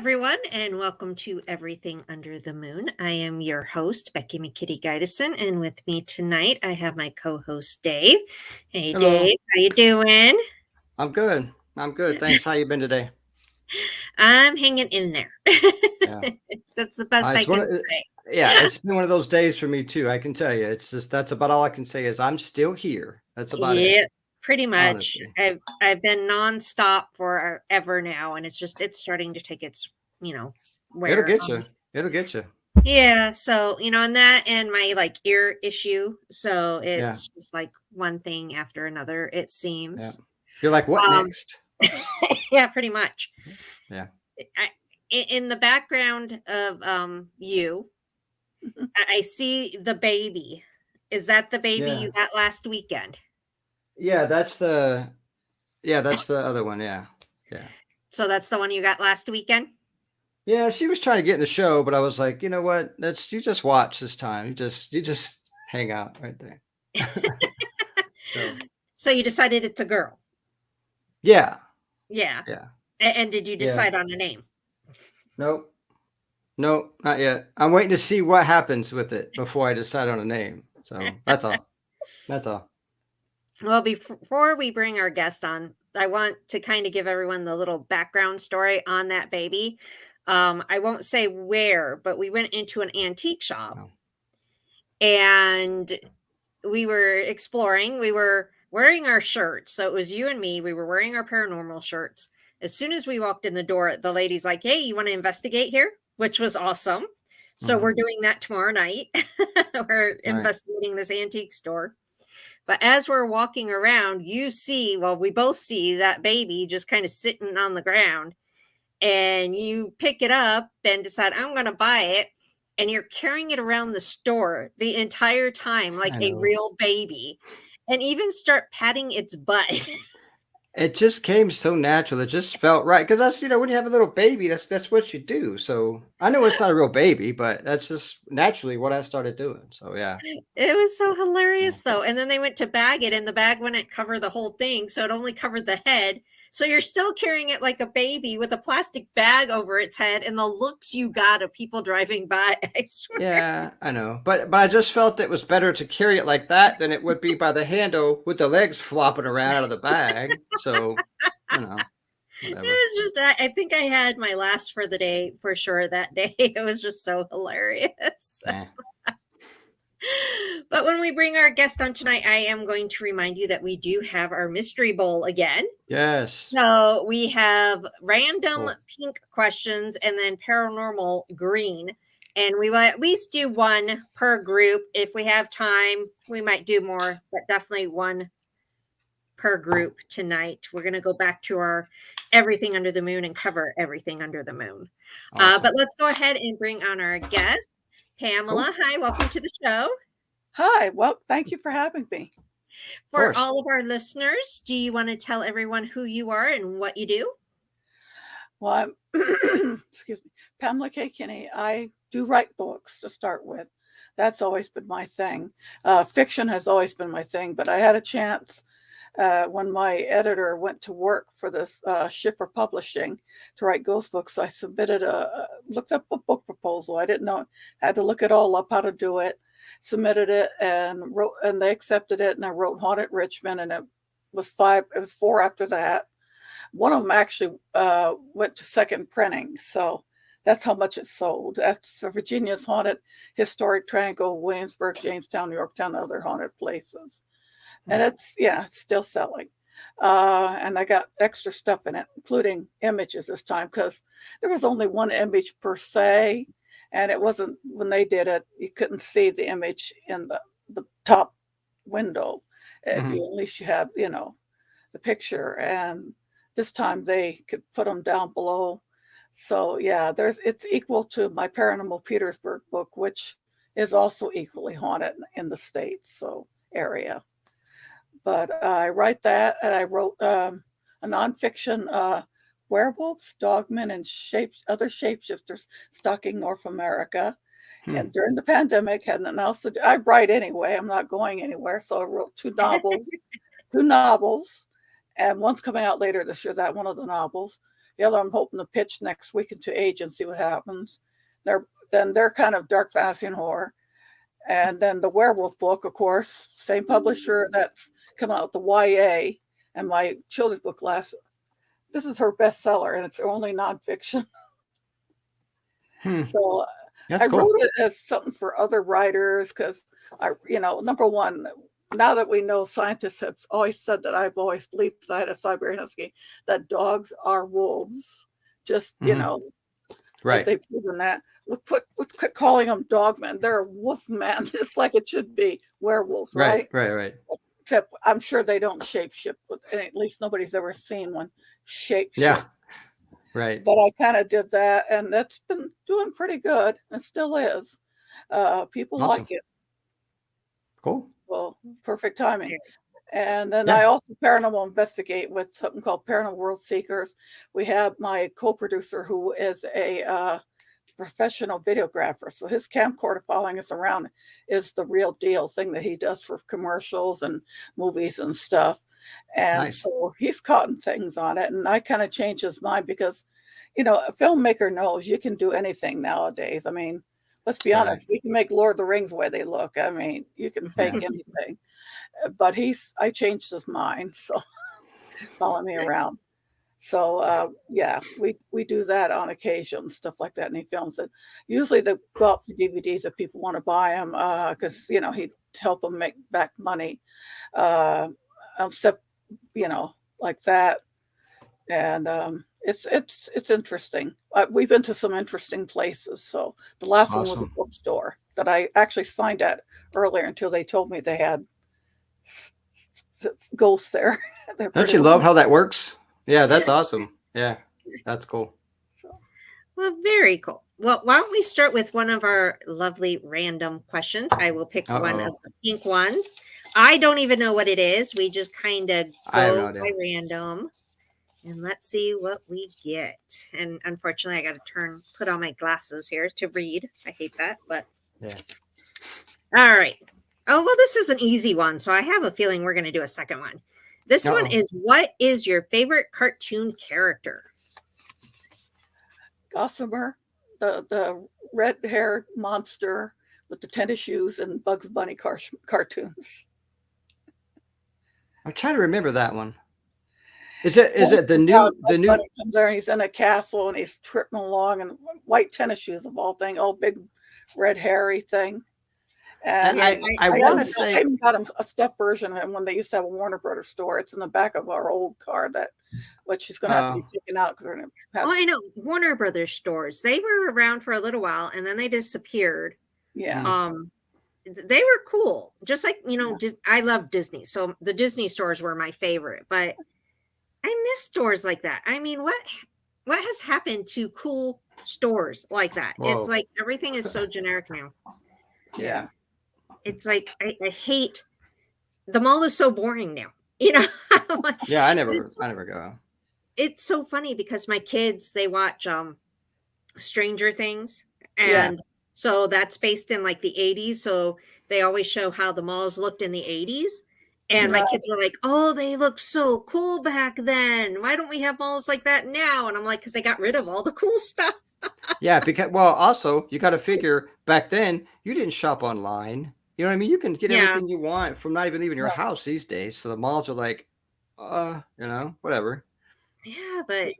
everyone, and welcome to Everything Under the Moon. I am your host, Becky McKitty Gideson, and with me tonight, I have my co-host, Dave. Hey, Hello. Dave, how you doing? I'm good. I'm good. Thanks. How you been today? I'm hanging in there. Yeah. That's the best I It's one can of say. yeah, it's been one of those days for me too. I can tell you. It's just that's about all I can say is I'm still here. That's about it, Yeah, pretty much. honestly. I've been nonstop forever now, and it's starting to take its It'll wear. get you. It'll get you. Yeah, so, and that and my, ear issue, so Yeah. it's just, one thing after another, it Yeah. seems. You're like, what Um, next? yeah, pretty much. Yeah. I in the background of, you, I see the baby. Is that the baby Yeah. you got last weekend? Yeah, that's the other one. Yeah. Yeah. So that's the one you got last weekend? Yeah, she was trying to get in the show, but I was like, you know what? That's you just watch this time. You just hang out right there. So So you decided it's a girl? yeah. Yeah. Yeah. And did you Yeah. decide on a name? Nope. No, not yet. I'm waiting to see what happens with it before I decide on a name. So that's all. That's all. Well, before we bring our guest on, I want to kind of give everyone the little background story on that baby. I won't say where, but we went into an antique shop No. and we were exploring. We were wearing our shirts. So it was you and me. We were wearing our paranormal shirts. As soon as we walked in the door, the lady's like, "Hey, you want to investigate here?" Which was awesome. So Mhm. we're doing that tomorrow night. We're Right. investigating this antique store. But as we're walking around, we both see that baby just kind of sitting on the ground, and you pick it up and decide, I'm going to buy it. And you're carrying it around the store the entire time like I a know. real baby, and even start patting its butt. It just came so natural. It just felt right because that's when you have a little baby, that's what you do. So I know it's not a real baby, but that's just naturally what I started doing. So yeah, It was so yeah, hilarious though. And then they went to bag it, and the bag wouldn't cover the whole thing, so it only covered the head. So you're still carrying it like a baby with a plastic bag over its head, and the looks you got of people driving by, I swear. yeah. I know, but I just felt it was better to carry it like that than it would be by the handle with the legs flopping around out of the bag. So you know, It whatever. was just that I think I had my last for the day for sure that day. It was just so hilarious. Eh. But when we bring our guest on tonight, I am going to remind you that we do have our mystery bowl again. Yes. So we have random Cool. pink questions and then paranormal green. And we will at least do one per group. If we have time, we might do more, but definitely one per group tonight. We're going to go back to our everything under the moon and cover everything under the moon. But Awesome. let's go ahead and bring on our guest, Cool. Pamela. Hi, welcome to the show. Hi. Well, thank you for having me. Of For course. all of our listeners, do you want to tell everyone who you are and what you do? Well, I'm, excuse me, Pamela K. Kinney. I do write books to start with. That's always been my thing. Fiction has always been my thing, but I had a chance when my editor went to work for this Schiffer Publishing to write ghost books. So I looked up a book proposal. I didn't know, had to look it all up how to do it. Submitted it and they accepted it. And I wrote Haunted Richmond, and it was four after that. One of them actually went to second printing, so that's how much it sold. That's Virginia's Haunted Historic Triangle, Williamsburg, Jamestown, Yorktown, and other haunted places. And it's still selling. And I got extra stuff in it, including images this time, because there was only one image per se, and it wasn't when they did it. You couldn't see the image in the top window if Hmm. you at least you had the picture. And this time they could put them down below. So yeah, it's equal to my Paranormal Petersburg book, which is also equally haunted in the States so area. But I write that, and I wrote a nonfiction werewolves, dogmen, and other shapeshifters stalking North America. Hmm. And during the pandemic, had nothing else to do. I write anyway. I'm not going anywhere, so I wrote two novels, and one's coming out later this year. That one of the novels. The other I'm hoping to pitch next week into Age and see what happens. They're kind of dark fantasy and horror. And then the werewolf book, of course, same publisher that's come out with the YA and my children's book this is her bestseller, and it's only nonfiction. So That's I cool. wrote it as something for other writers because number one, now that we know, scientists have always said that, I've always believed, because I had a Siberian Husky, that dogs are wolves. Just, Right. they've proven that. Let's quit calling them dogmen. They're a wolf man, just like it should be. Werewolves, right? Right. Except I'm sure they don't shapeshift, but at least nobody's ever seen one shapeshift. Yeah. Right. But I kind of did that, and that's been doing pretty good. It still is. People Awesome. like it. Cool. Well, perfect timing. And then I also paranormal investigate with something called Paranormal World Seekers. We have my co-producer who is a professional videographer. So his camcorder following us around is the real deal thing that he does for commercials and movies and stuff. And so he's caught things on it. And I kind of changed his mind because, a filmmaker knows you can do anything nowadays. I mean, let's be honest, we can make Lord of the Rings the way they look. I mean, you can fake anything. But I changed his mind, so follow me around. So we do that on occasion, stuff like that. And he films it. Usually they go out for DVDs if people want to buy them, because he'd help them make back money, except like that. And it's interesting. We've been to some interesting places. So the last one was a bookstore that I actually signed at earlier until they told me they had ghosts there. Don't you love how that works? Yeah, that's awesome. Yeah, that's cool. Well, very cool. Well, why don't we start with one of our lovely random questions? I will pick one of the pink ones. I don't even know what it is. We just kind of go by random. And let's see what we get. And unfortunately, I got to put on my glasses here to read. I hate that, but yeah. All right. Oh, well, this is an easy one. So I have a feeling we're going to do a second one. This one is, what is your favorite cartoon character? Gossamer, the red-haired monster with the tennis shoes and Bugs Bunny cartoons. I'm trying to remember that one. Is it the new Bunny comes there and he's in a castle and he's tripping along in white tennis shoes of all things, all big red hairy thing. And I want to say, I even got him a stuffed version of him when they used to have a Warner Brothers store. It's in the back of our old car which is going to have to be taken out because we're going to have. Oh, I know Warner Brothers stores. They were around for a little while and then they disappeared. Yeah. They were cool. Just like I love Disney, so the Disney stores were my favorite. But I miss stores like that. I mean, what has happened to cool stores like that? Whoa. It's like everything is so generic now. Yeah. It's like I hate the mall is so boring now. Yeah, I never go. It's so funny because my kids, they watch Stranger Things, and so that's based in like the 80s. So they always show how the malls looked in the 80s. And my kids were like, oh, they looked so cool back then. Why don't we have malls like that now? And I'm like, because they got rid of all the cool stuff. Yeah, because also you got to figure back then you didn't shop online. You know what I mean? You can get everything you want from not even leaving your house these days. So the malls are like, whatever. Yeah, but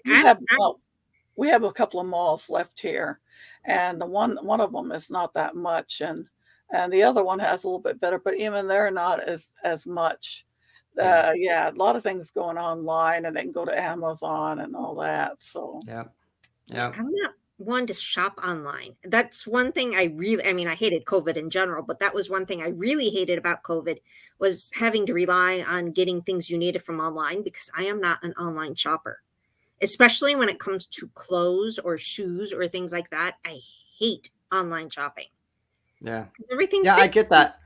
we have a couple of malls left here, and the one of them is not that much, and the other one has a little bit better, but even they're not as much. A lot of things going online, and they can go to Amazon and all that. So yeah. I'm not one to shop online. That's one thing I hated COVID in general, but that was one thing I really hated about COVID was having to rely on getting things you needed from online, because I am not an online shopper, especially when it comes to clothes or shoes or things like that. I hate online shopping. Yeah. Everything. Yeah, I get that.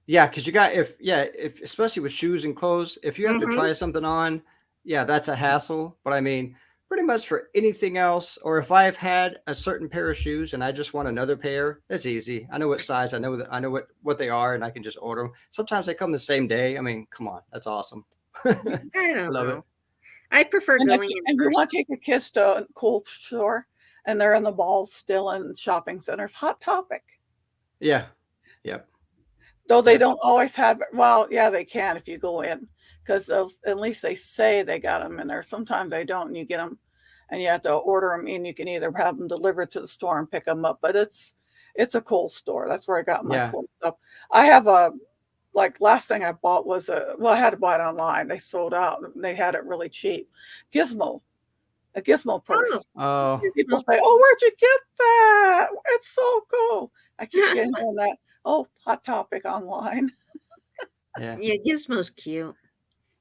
Yeah, because you got if especially with shoes and clothes, if you have to try something on, that's a hassle. But I mean, pretty much for anything else, or if I've had a certain pair of shoes and I just want another pair, that's easy. I know what size, I know what they are, and I can just order them. Sometimes they come the same day. I mean, come on, that's awesome. I love it. I prefer And, going in and you person. want to take your kids to a cool store, and they're in the malls still in shopping centers. Hot Topic. Yeah. Yep. Though they Yep. don't always have, well, yeah, they can if you go in, because at least they say they got them in there. Sometimes they don't, and you get them, and you have to order them in. You can either have them delivered to the store and pick them up, but it's a cool store. That's where I got my Yeah. cool stuff. I have a, like, last thing I bought was well, I had to buy it online. They sold out. And they had it really cheap. Gizmo, a Gizmo purse. Oh, People say, "Oh, where'd you get that? It's so cool." I keep getting on that. Oh, Hot Topic online. yeah. Yeah, Gizmo's cute.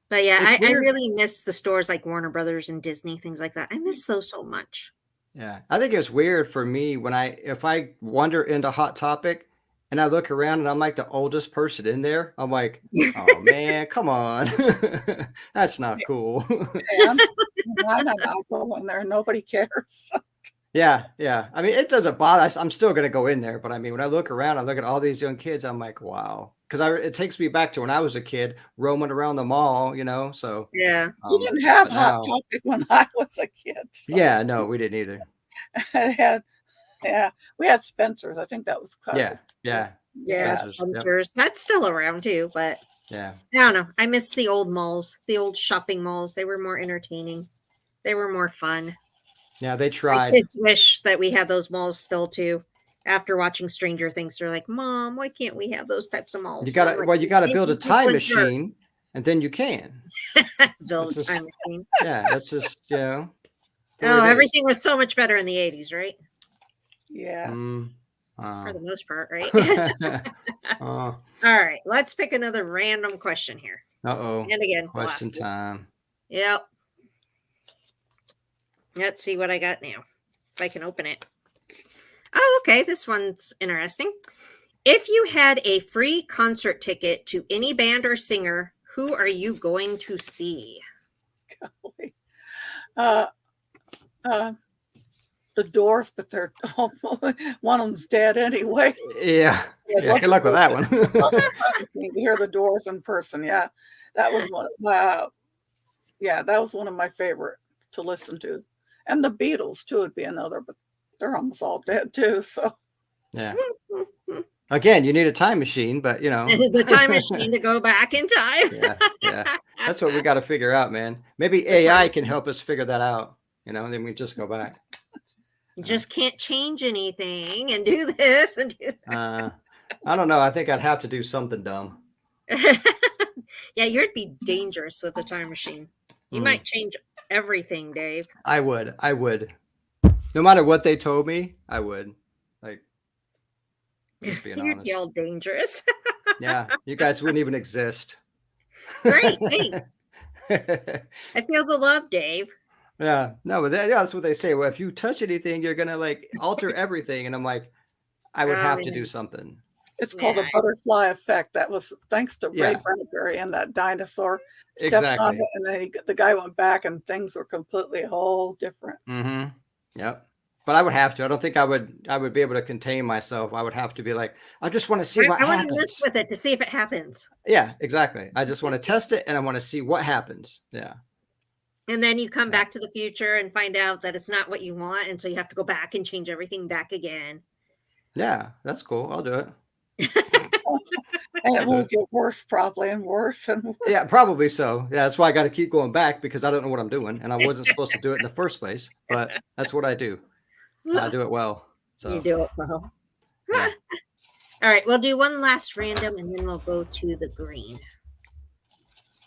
But yeah, It's I weird. really miss the stores like Warner Brothers and Disney, things like that. I miss those so much. Yeah. I think it's weird for me when if I wander into Hot Topic and I look around and I'm like the oldest person in there, I'm like, oh man, come on. That's not cool. And I'll go in there. Nobody cares. Yeah, yeah. I mean, it doesn't bother us. I'm still gonna go in there, but I mean, when I look around, I look at all these young kids, I'm like, wow. Because it takes me back to when I was a kid roaming around the mall, So, Yeah. We didn't have but Hot now, Topic when I was a kid. So yeah, no, we didn't either. it had, yeah, we had Spencer's. I think that was Yeah, yeah, Yeah, Spencer's. Yep, Spencer's. That's still around too, but yeah, I don't know. I miss the old malls, the old shopping malls. They were more entertaining. They were more fun. yeah. They My tried. kids wish that we had those malls still too. After watching Stranger Things, they're like, "Mom, why can't we have those types of malls?" You And I'm gotta, like, well, you gotta "These build a people time would machine, and then you can. build That's a just, time machine." yeah, that's just, the way Oh, it is. everything was so much better in the 80s, right? yeah. Mm, For the most part, right? uh, All right, let's pick another random question here. uh-oh. And again, Question glasses. time. Yep. Let's see what I got now. If I can open it. Oh, okay. This one's interesting. If you had a free concert ticket to any band or singer, who are you going to see? Uh, uh, the Doors, but they're one of them's dead anyway. Yeah. Yeah. Good luck with that one. To hear the Doors in person, yeah, that was one. Yeah, that was one of my favorite to listen to, and the Beatles too would be another, but they're almost all dead too. So Yeah. Again, you need a time machine, but The time machine to go back in time. Yeah, yeah. That's what we got to figure out, man. Maybe The time AI can machine. help us figure that out. And then we just go back. You just can't change anything and do this and do that. I don't know. I think I'd have to do something dumb. Yeah, you'd be dangerous with a time machine. You might change everything, Dave. I would. No matter what they told me, I would. Like, just being You'd honest. be all dangerous. Yeah, you guys wouldn't even exist. Great, thanks. I feel the love, Dave. Yeah, no, but that's what they say. Well, if you touch anything, you're gonna like alter everything, and I'm like, I would have to do something. it's called a butterfly effect. That was thanks to Ray Yeah. Bradbury and that dinosaur stepped on Exactly. it, and then the guy went back, and things were completely whole different. Mm-hmm. Yep. But I would have to. I don't think I would be able to contain myself. I would have to be like, I just want to see what I want to happens. mess with it to see if it happens. Yeah, exactly. I just want to test it and I want to see what happens. Yeah. And then you come back to the future and find out that it's not what you want. And so you have to go back and change everything back again. Yeah, that's cool. I'll do it. And it will get worse probably and worse and worse. Yeah, probably so. Yeah, that's why I got to keep going back because I don't know what I'm doing. And I wasn't supposed to do it in the first place, but that's what I do. I do it well. So You do it well. yeah. All right, we'll do one last random and then we'll go to the green.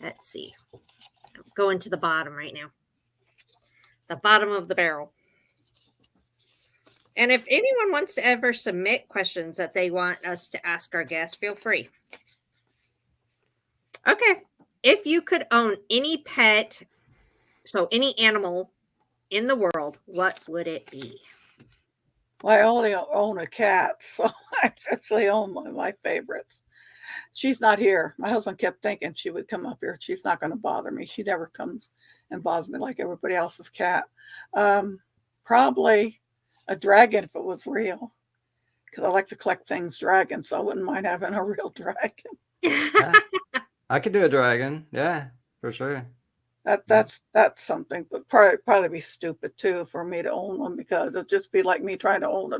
Let's see. I'm going to the bottom right now. The bottom of the barrel. And if anyone wants to ever submit questions that they want us to ask our guests, feel free. Okay. If you could own any pet, so any animal in the world, what would it be? Well, I only own a cat, so I actually own one of my favorites. She's not here. My husband kept thinking she would come up here. She's not going to bother me. She never comes and bothers me like everybody else's cat. Probably a dragon if it was real, because I like to collect things dragon, so I wouldn't mind having a real dragon. Yeah. I could do a dragon. Yeah, for sure. That's something, but probably be stupid too for me to own one because it'd just be like me trying to own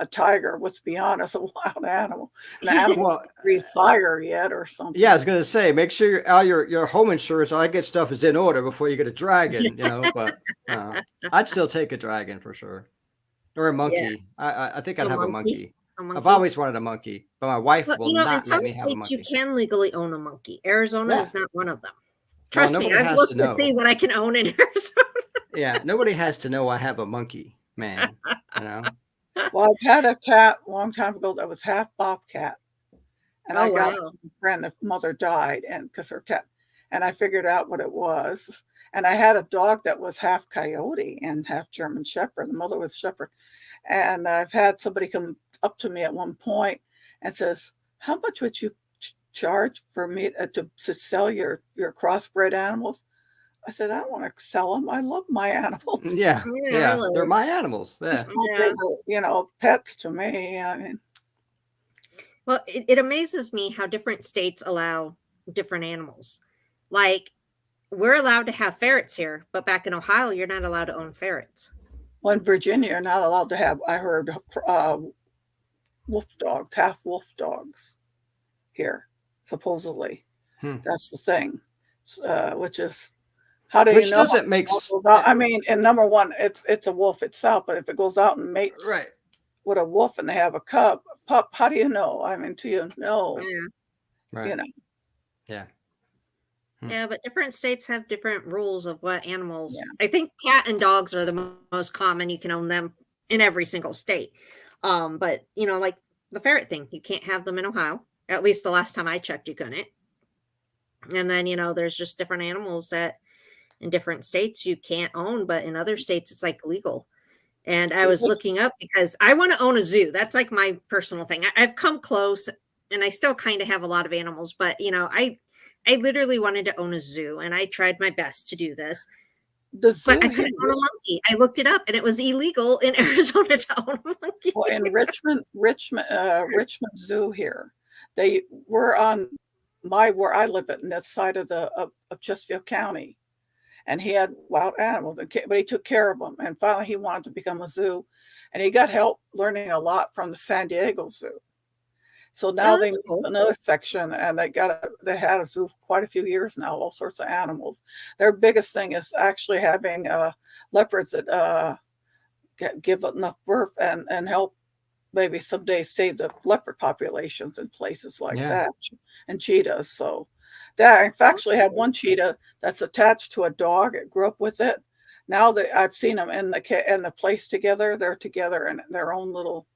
a tiger. Let's be honest, a wild animal, an animal Well, that breathe fire yet or yeah, I was something. gonna say, make sure all your home insurance, all that good stuff is in order before you get a dragon, you know. But I'd still take a dragon for sure, or a Yeah, monkey. I think I'd a have a monkey. monkey. A I've monkey. always wanted a monkey, but my wife Well, will you know, in not some let me have a states you monkey. can legally own a monkey. Arizona Yeah. is not one of them. Well, Trust me, nobody I've has to looked to see know. what I can own in Arizona. Yeah, nobody has to know I have a monkey, man. You know. Well, I've had a cat a long time ago that was half bobcat, and I Oh got it wow. from a friend. The mother died, and because her cat, and I figured out what it was. And I had a dog that was half coyote and half German Shepherd. The mother was Shepherd, and I've had somebody come up to me at one point and says, "How much would you charge for me to sell your crossbred animals?" I said, "I don't want to sell them. I love my animals. Yeah, Yeah, yeah, they're really. my animals. Yeah. They Yeah. were, pets to me. I mean, Well, it amazes me how different states allow different animals. Like we're allowed to have ferrets here, but back in Ohio, you're not allowed to own ferrets. well, in Virginia, you're not allowed to have. I heard wolf dogs, half wolf dogs here, supposedly. Hmm. That's the thing, which is how do you Which know? doesn't make I mean, and number one, it's a wolf itself, but if it goes out and mates right. with a wolf and they have a pup, how do you know? I mean, do you know? Yeah. Right. You know, Yeah. Yeah, but different states have different rules of what animals. yeah. I think cat and dogs are the most common. You can own them in every single state. But like the ferret thing, you can't have them in Ohio. At least the last time I checked, you couldn't. And then there's just different animals that in different states you can't own, but in other states it's like legal. And I was looking up because I want to own a zoo. That's like my personal thing. I've come close, and I still kind of have a lot of animals, but I literally wanted to own a zoo, and I tried my best to do this, The but zoo I here, couldn't own a monkey. I looked it up, and it was illegal in Arizona to own a monkey. well, in Richmond Zoo here, they were on where I live at, in that side of Chesterfield County, and he had wild animals, but he took care of them. And finally, he wanted to become a zoo, and he got help learning a lot from the San Diego Zoo. So now Oh, they that's moved cool. to another section, and they had a zoo for quite a few years now, all sorts of animals. Their biggest thing is actually having leopards that give enough birth and help maybe someday save the leopard populations in places like Yeah. that, and cheetahs. So I've actually had one cheetah that's attached to a dog. It grew up with it. Now that I've seen them in the place together, they're together in their own little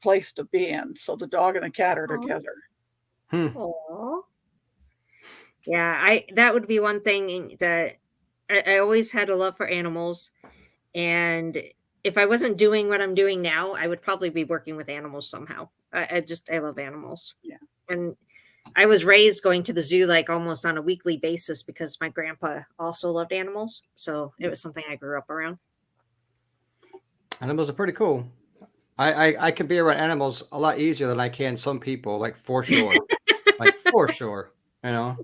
place to be in. So the dog and the cat are together. Aw. Yeah, that would be one thing that I always had a love for animals, and if I wasn't doing what I'm doing now, I would probably be working with animals somehow. I love animals. Yeah. And I was raised going to the zoo like almost on a weekly basis because my grandpa also loved animals. So it was something I grew up around. Animals are pretty cool. I can be around animals a lot easier than I can some people, like for sure. Like for sure. You know?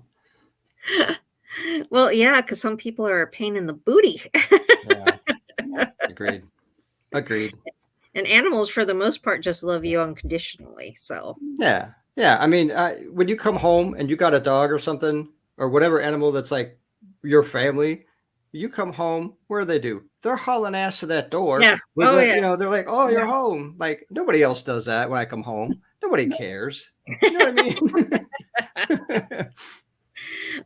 Well, yeah, because some people are a pain in the booty. Yeah. Agreed. Agreed. And animals, for the most part, just love you unconditionally. So Yeah. Yeah. I mean, when you come home and you got a dog or something, or whatever animal that's like your family, you come home, what do? They're hauling ass to that door. yeah. Oh Wiggling, yeah. they're like, oh, Yeah. you're home. Like nobody else does that when I come home. Nobody cares. You know what I mean?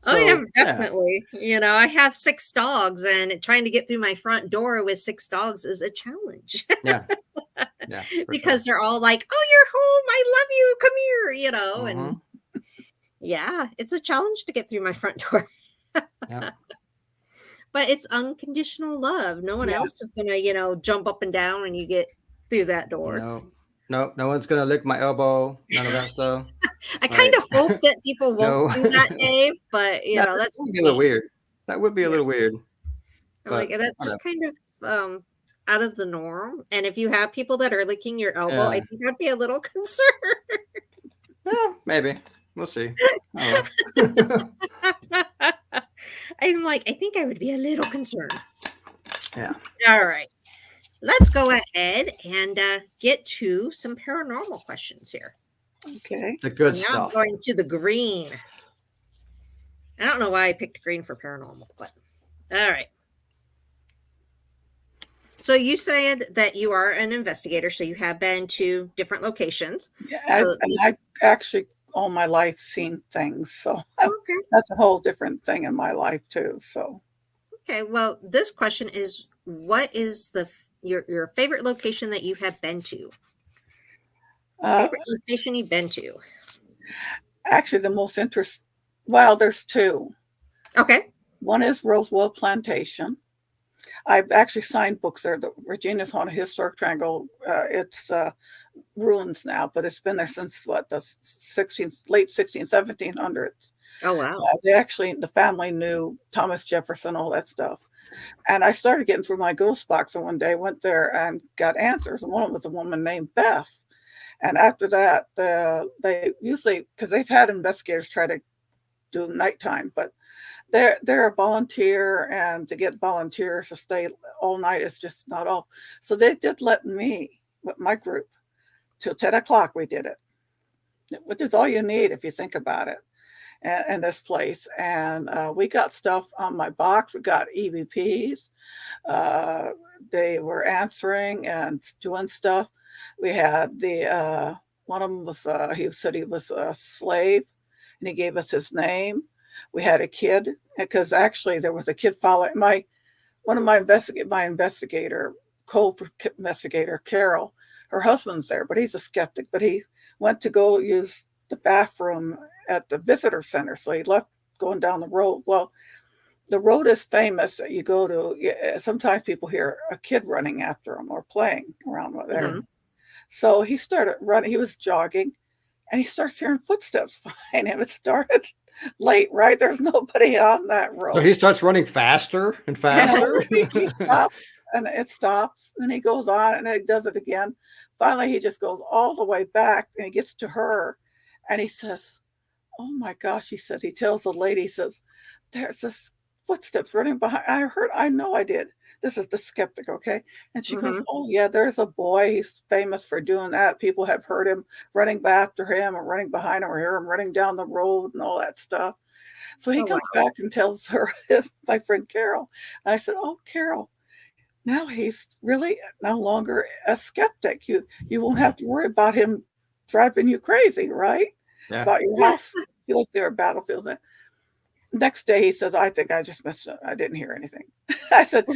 Oh yeah, So, yeah. definitely. I have 6 dogs, and trying to get through my front door with 6 dogs is a challenge. Yeah. Yeah. For Because sure. they're all like, "Oh, you're home. I love you. Come here," and Mhm. yeah, it's a challenge to get through my front door. Yeah. But it's unconditional love. No one Yeah. else is gonna, jump up and down when you get through that door. No, no one's gonna lick my elbow. None of that stuff. I kind of hope that people No. won't do that, Dave, but Yeah, that that's would just be a little me. weird. That would be a Yeah. little weird. I'm like, But that's just kind of out of the norm. And if you have people that are licking your elbow, I Yeah. think I'd be a little concerned. Yeah, maybe. We'll see. Oh, well. I'm like, I think I would be a little concerned. Yeah. All right. Let's go ahead and get to some paranormal questions here. Okay. The good And now I'm stuff. going to the green. I don't know why I picked green for paranormal, but all right. So you said that you are an investigator, so you have been to different locations. Yeah, So I actually all my life seen things, so okay, that's a whole different thing in my life too. So okay. Well, this question is, what is your favorite location that you have been to? uh, Favorite location you've been to? actually, the most interest. Well, there's two. Okay. One is Rosewell Plantation. I've actually signed books there. The Virginia's Haunted Historic Triangle. It's ruins now, but it's been there since what the 16th, late 16th, 1700s. Oh wow. They actually, the family knew Thomas Jefferson, all that stuff. And I started getting through my ghost box, and one day went there and got answers. And one of them was a woman named Beth. And after that, they usually, because they've had investigators try to do nighttime, but they're a volunteer, and to get volunteers to stay all night is just not all. So they did let me with my group till 10 o'clock. We did it, which is all you need if you think about it. In this place, and we got stuff on my box. We got EVPs. Uh, they were answering and doing stuff. We had the one of them was he said he was a slave, and he gave us his name. We had a kid because actually there was a kid following my one of my investigator co-investigator Carol. Her husband's there, but he's a skeptic. But he went to go use the bathroom at the visitor center, so he left going down the road. Well, the road is famous that you go to. Sometimes people hear a kid running after him or playing around there. Mhm. So he started running. He was jogging, and he starts hearing footsteps behind him. It started late, right? There's nobody on that So road. he starts running faster and faster. He stops, and it stops, and he goes on, and he does it again. Finally, he just goes all the way back, and he gets to her, and he says, "Oh my gosh," he said. He tells the lady, he says, "There's this footsteps running behind. I know I did." This is the skeptic, okay? And she goes, Mhm. "Oh yeah, there's a boy. He's famous for doing that. People have heard him running after him or running behind him or hear him running down the road and all that stuff." So he Oh wow. comes back and tells her, my friend Carol. And I said, "Oh, Carol, now he's really no longer a skeptic. You won't have to worry about him driving you crazy, right? Yeah. About your house." He lives there at Battlefield. Next day he says, "I think I just missed it. I didn't hear anything." I said,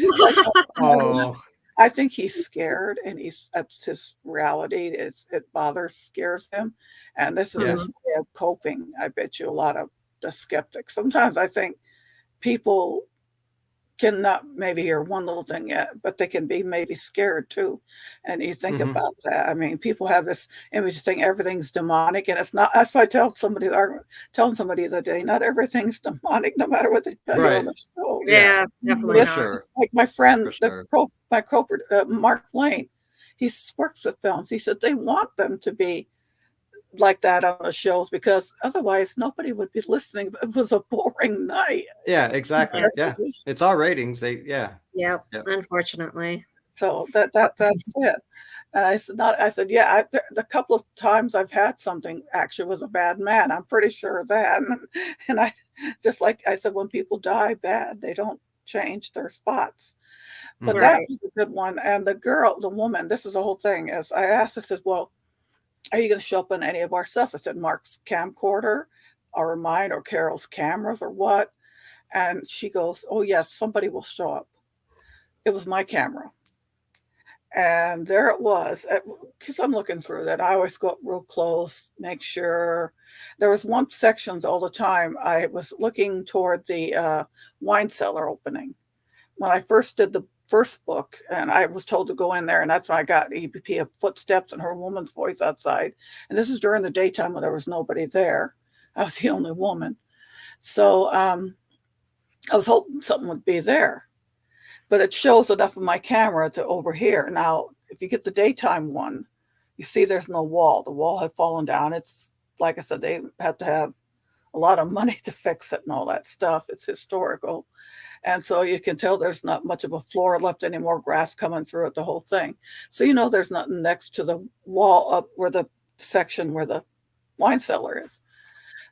Oh, "I think he's scared, and that's his reality. It scares him, and this is yeah. his way of coping." I bet you a lot of the skeptics. Sometimes I think people cannot maybe hear one little thing yet, but they can be maybe scared too. And you think Mhm. about that. I mean, people have this image thing everything's demonic, and it's not. That's why I tell somebody, telling somebody the other day, not everything's demonic, no matter what they tell you on Right. the show. Yeah. Yeah, definitely For It's not. sure. like my friend, For sure. Mark Lane, he works with films. He said they want them to be like that on the shows because otherwise nobody would be listening. It was a boring night. Yeah, exactly. Yeah. It's all ratings. Yeah. Yep. Yep. Unfortunately. So that's it. And I said, not. I said, yeah. The couple of times I've had something actually was a bad man. I'm pretty sure of that. And I just like I said, when people die bad, they don't change their spots. But Mhm. that Right. was a good one. And the woman, this is the whole thing. Is I asked, I said, "Well, are you going to show up on any of our stuff?" I said, "Mark's camcorder, or mine, or Carol's cameras, or what?" And she goes, "Oh yes, somebody will show up." It was my camera. And there it was, because I'm looking through that. I always go up real close, make sure. There was one sections all the time. I was looking toward the wine cellar opening. When I first did the first book, and I was told to go in there, and that's when I got EPP of footsteps and her woman's voice outside. And this is during the daytime when there was nobody there. I was the only woman. So I was hoping something would be there, but it shows enough of my camera to overhear. Now, if you get the daytime one, you see there's no wall. The wall had fallen down. It's like I said, they had to have a lot of money to fix it and all that stuff. It's historical. And so you can tell there's not much of a floor left anymore, grass coming through it, the whole thing. So you know there's nothing next to the wall up where the section where the wine cellar is.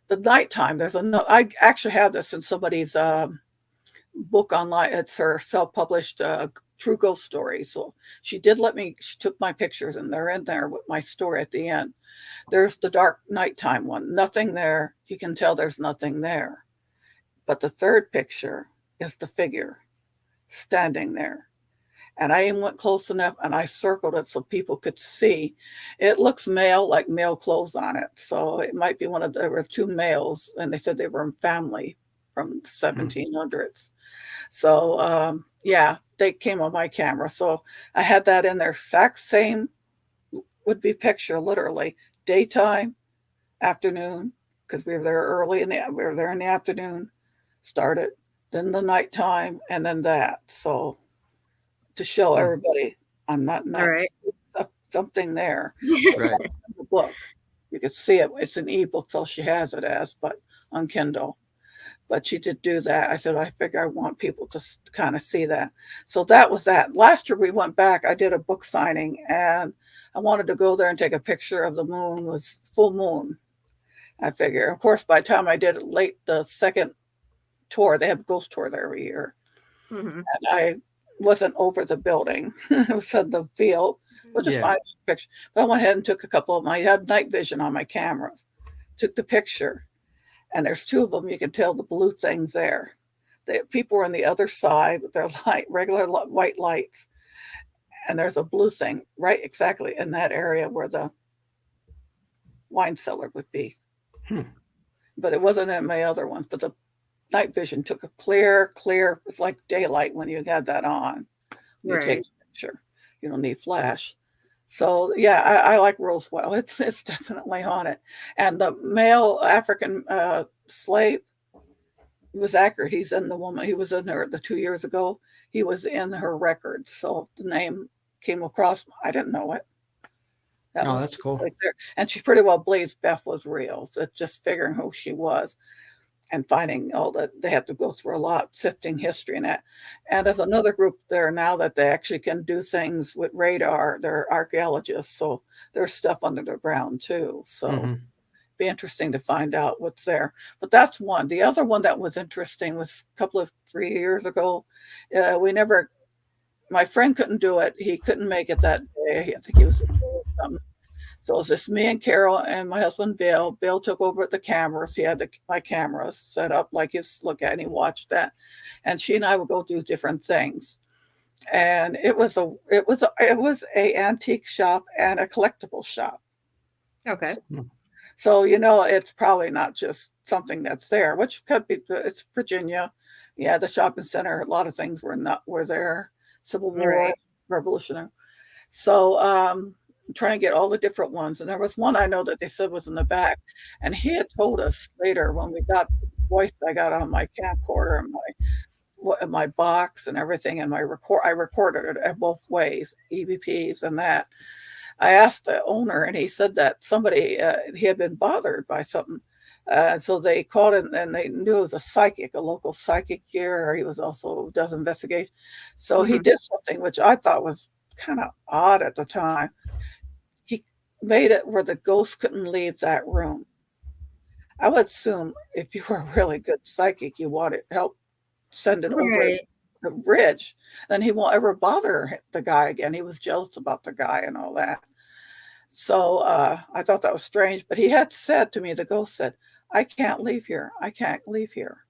The nighttime, there's a no, I actually had this in somebody's book online. It's her self-published true ghost story. So she did let me, she took my pictures and they're in there with my story at the end. There's the dark nighttime one, nothing there. You can tell there's nothing there. But the third picture is the figure standing there. And I even went close enough and I circled it so people could see. It looks male, like male clothes on it. So it might be one of the, there were two males and they said they were in family from the 1700s. So yeah, they came on my camera. So I had that in there. Exact same would be picture, literally daytime, afternoon, because we were there early in the, we were there in the afternoon, started, then the nighttime, and then that. So to show everybody I'm not right. something there. Right. The book, you could see it. It's an ebook, so she has it as, but on Kindle. But she did do that. I said, I figure I want people to kind of see that. So that was that. Last year we went back. I did a book signing, and I wanted to go there and take a picture of the moon. It was full moon. I figure, of course, by the time I did it late, the second tour, they have a ghost tour there every year. And I wasn't over the building. It was in the field, which is fine. Picture. But I went ahead and took a couple of them. I had night vision on my cameras. Took the picture. And there's two of them. You can tell the blue things there. The people were on the other side with their light, regular white lights. And there's a blue thing right exactly in that area where the wine cellar would be. But it wasn't in my other ones. But the night vision took a clear, it's like daylight when you had that on. You take a picture. You don't need flash. So yeah, I like Roswell. It's definitely haunted. And the male African slave was accurate. He's in the woman. He was in her the 2 years ago. He was in her records. So the name came across. I didn't know it. That's cool. Right there. And she pretty well believes Beth was real. So just figuring who she was and finding all that, they have to go through a lot, sifting history and that. And there's another group there now that they actually can do things with radar. They're archaeologists, so there's stuff under the ground too. So be interesting to find out what's there. But that's one. The other one that was interesting was a couple of 3 years ago. My friend couldn't do it. He couldn't make it that day. I think he was something. So it was just me and Carol and my husband, Bill. Bill took over the cameras. He had my cameras set up like his look at, and he watched that. And she and I would go do different things. And it was a antique shop and a collectible shop. Okay. So it's probably not just something that's there, which could be. It's Virginia. Yeah, the shopping center. A lot of things were there. Civil War, Revolutionary. So trying to get all the different ones. And there was one I know that they said was in the back. And he had told us later when we got the voice I got on my camcorder and my box and everything, and I recorded it both ways, EVPs and that. I asked the owner, and he said that somebody, he had been bothered by something. So they called him, and they knew it was a local psychic here. He was also does investigation. So he did something which I thought was kind of odd at the time. He made it where the ghost couldn't leave that room. I would assume if you were a really good psychic, you wanted help send it over the bridge, then he won't ever bother the guy again. He was jealous about the guy and all that. So I thought that was strange. But he had said to me, the ghost said, I can't leave here. I can't leave here.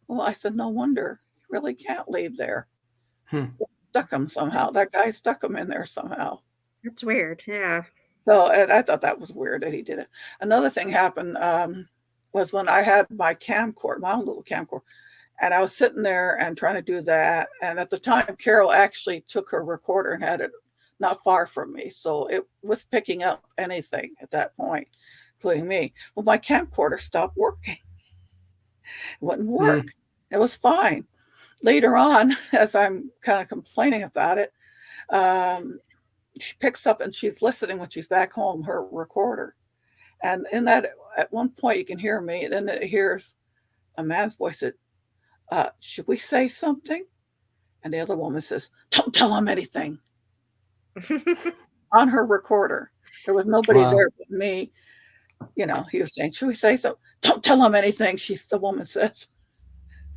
Well, I said, no wonder. You really can't leave there. Stuck him somehow. That guy stuck him in there somehow. That's weird. Yeah. So and I thought that was weird that he did it. Another thing happened was when I had my camcorder, my own little camcorder, and I was sitting there and trying to do that. And at the time, Carol actually took her recorder and had it not far from me. So it was picking up anything at that point, including me. Well, my camcorder stopped working. It wouldn't work. It was fine. Later on, as I'm kind of complaining about it, she picks up and she's listening when she's back home, her recorder. And in that, at one point, you can hear me, and then it hears a man's voice that, Should we say something? And the other woman says, don't tell him anything, on her recorder. There was nobody Wow. there but me. He was saying, should we say something? Don't tell him anything, the woman says.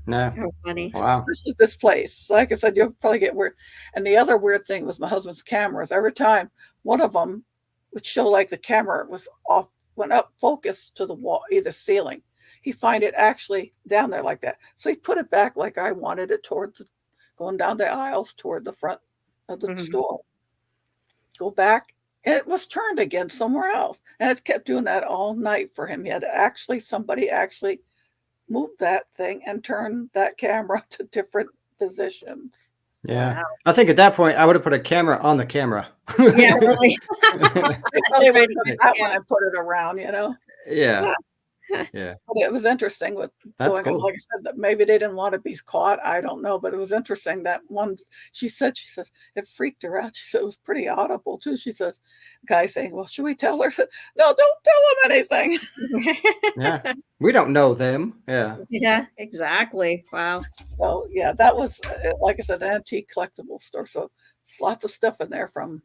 Yeah. How funny. Wow. This is this place. Like I said, you'll probably get weird. And the other weird thing was my husband's cameras. Every time one of them would show like the camera was off, went up focused to the wall, either ceiling. He'd find it actually down there like that. So he put it back like I wanted it going down the aisles toward the front of the store. Go back, and it was turned again somewhere else. And it kept doing that all night for him. He had somebody actually move that thing and turn that camera to different positions. Yeah. Wow. I think at that point I would have put a camera on the camera. Yeah, really. They would have that one and put it around, Yeah. Yeah. But it was interesting with That's going on. cool. Like I said, that maybe they didn't want to be caught. I don't know, but it was interesting that one. She says it freaked her out. She said it was pretty audible too. She says, the guy saying, "Well, should we tell her?" I said, "No, don't tell him anything." Yeah. We don't know them. Yeah. Yeah, exactly. Wow. So yeah, that was like I said, an antique collectible store. So it's lots of stuff in there from.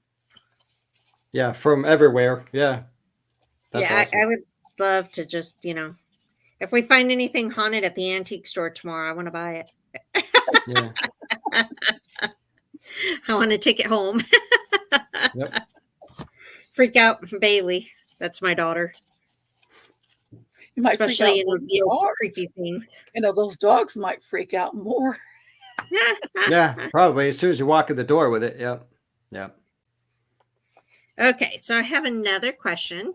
Yeah. From everywhere. Yeah. That's Yeah, awesome. I would love to just, if we find anything haunted at the antique store tomorrow, I want to buy it. Yeah. I want to take it home. Yep. Freak out Bailey. That's my daughter. You might Especially in freak out the dogs. creepy things. Those dogs might freak out more. Yeah. Probably as soon as you walk in the door with it. Yep. Yeah. Okay, so I have another question.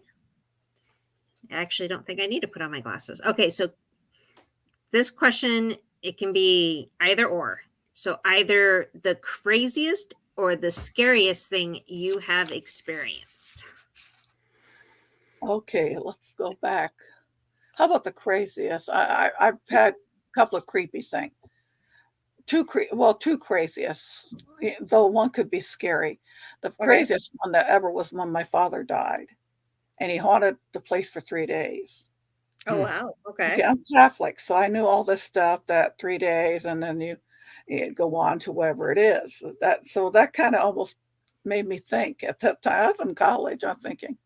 I actually don't think I need to put on my glasses. Okay, so this question, it can be either or. So either the craziest or the scariest thing you have experienced. Okay, let's go back. How about the craziest? I've had a couple of creepy things. Two craziest, though one could be scary. The craziest one that ever was when my father died, and he haunted the place for 3 days. Oh, wow. Okay. Okay, I'm Catholic, so I knew all this stuff that 3 days, and then you go on to whatever it is. So that kind of almost made me think. At that time, I was in college. I'm thinking,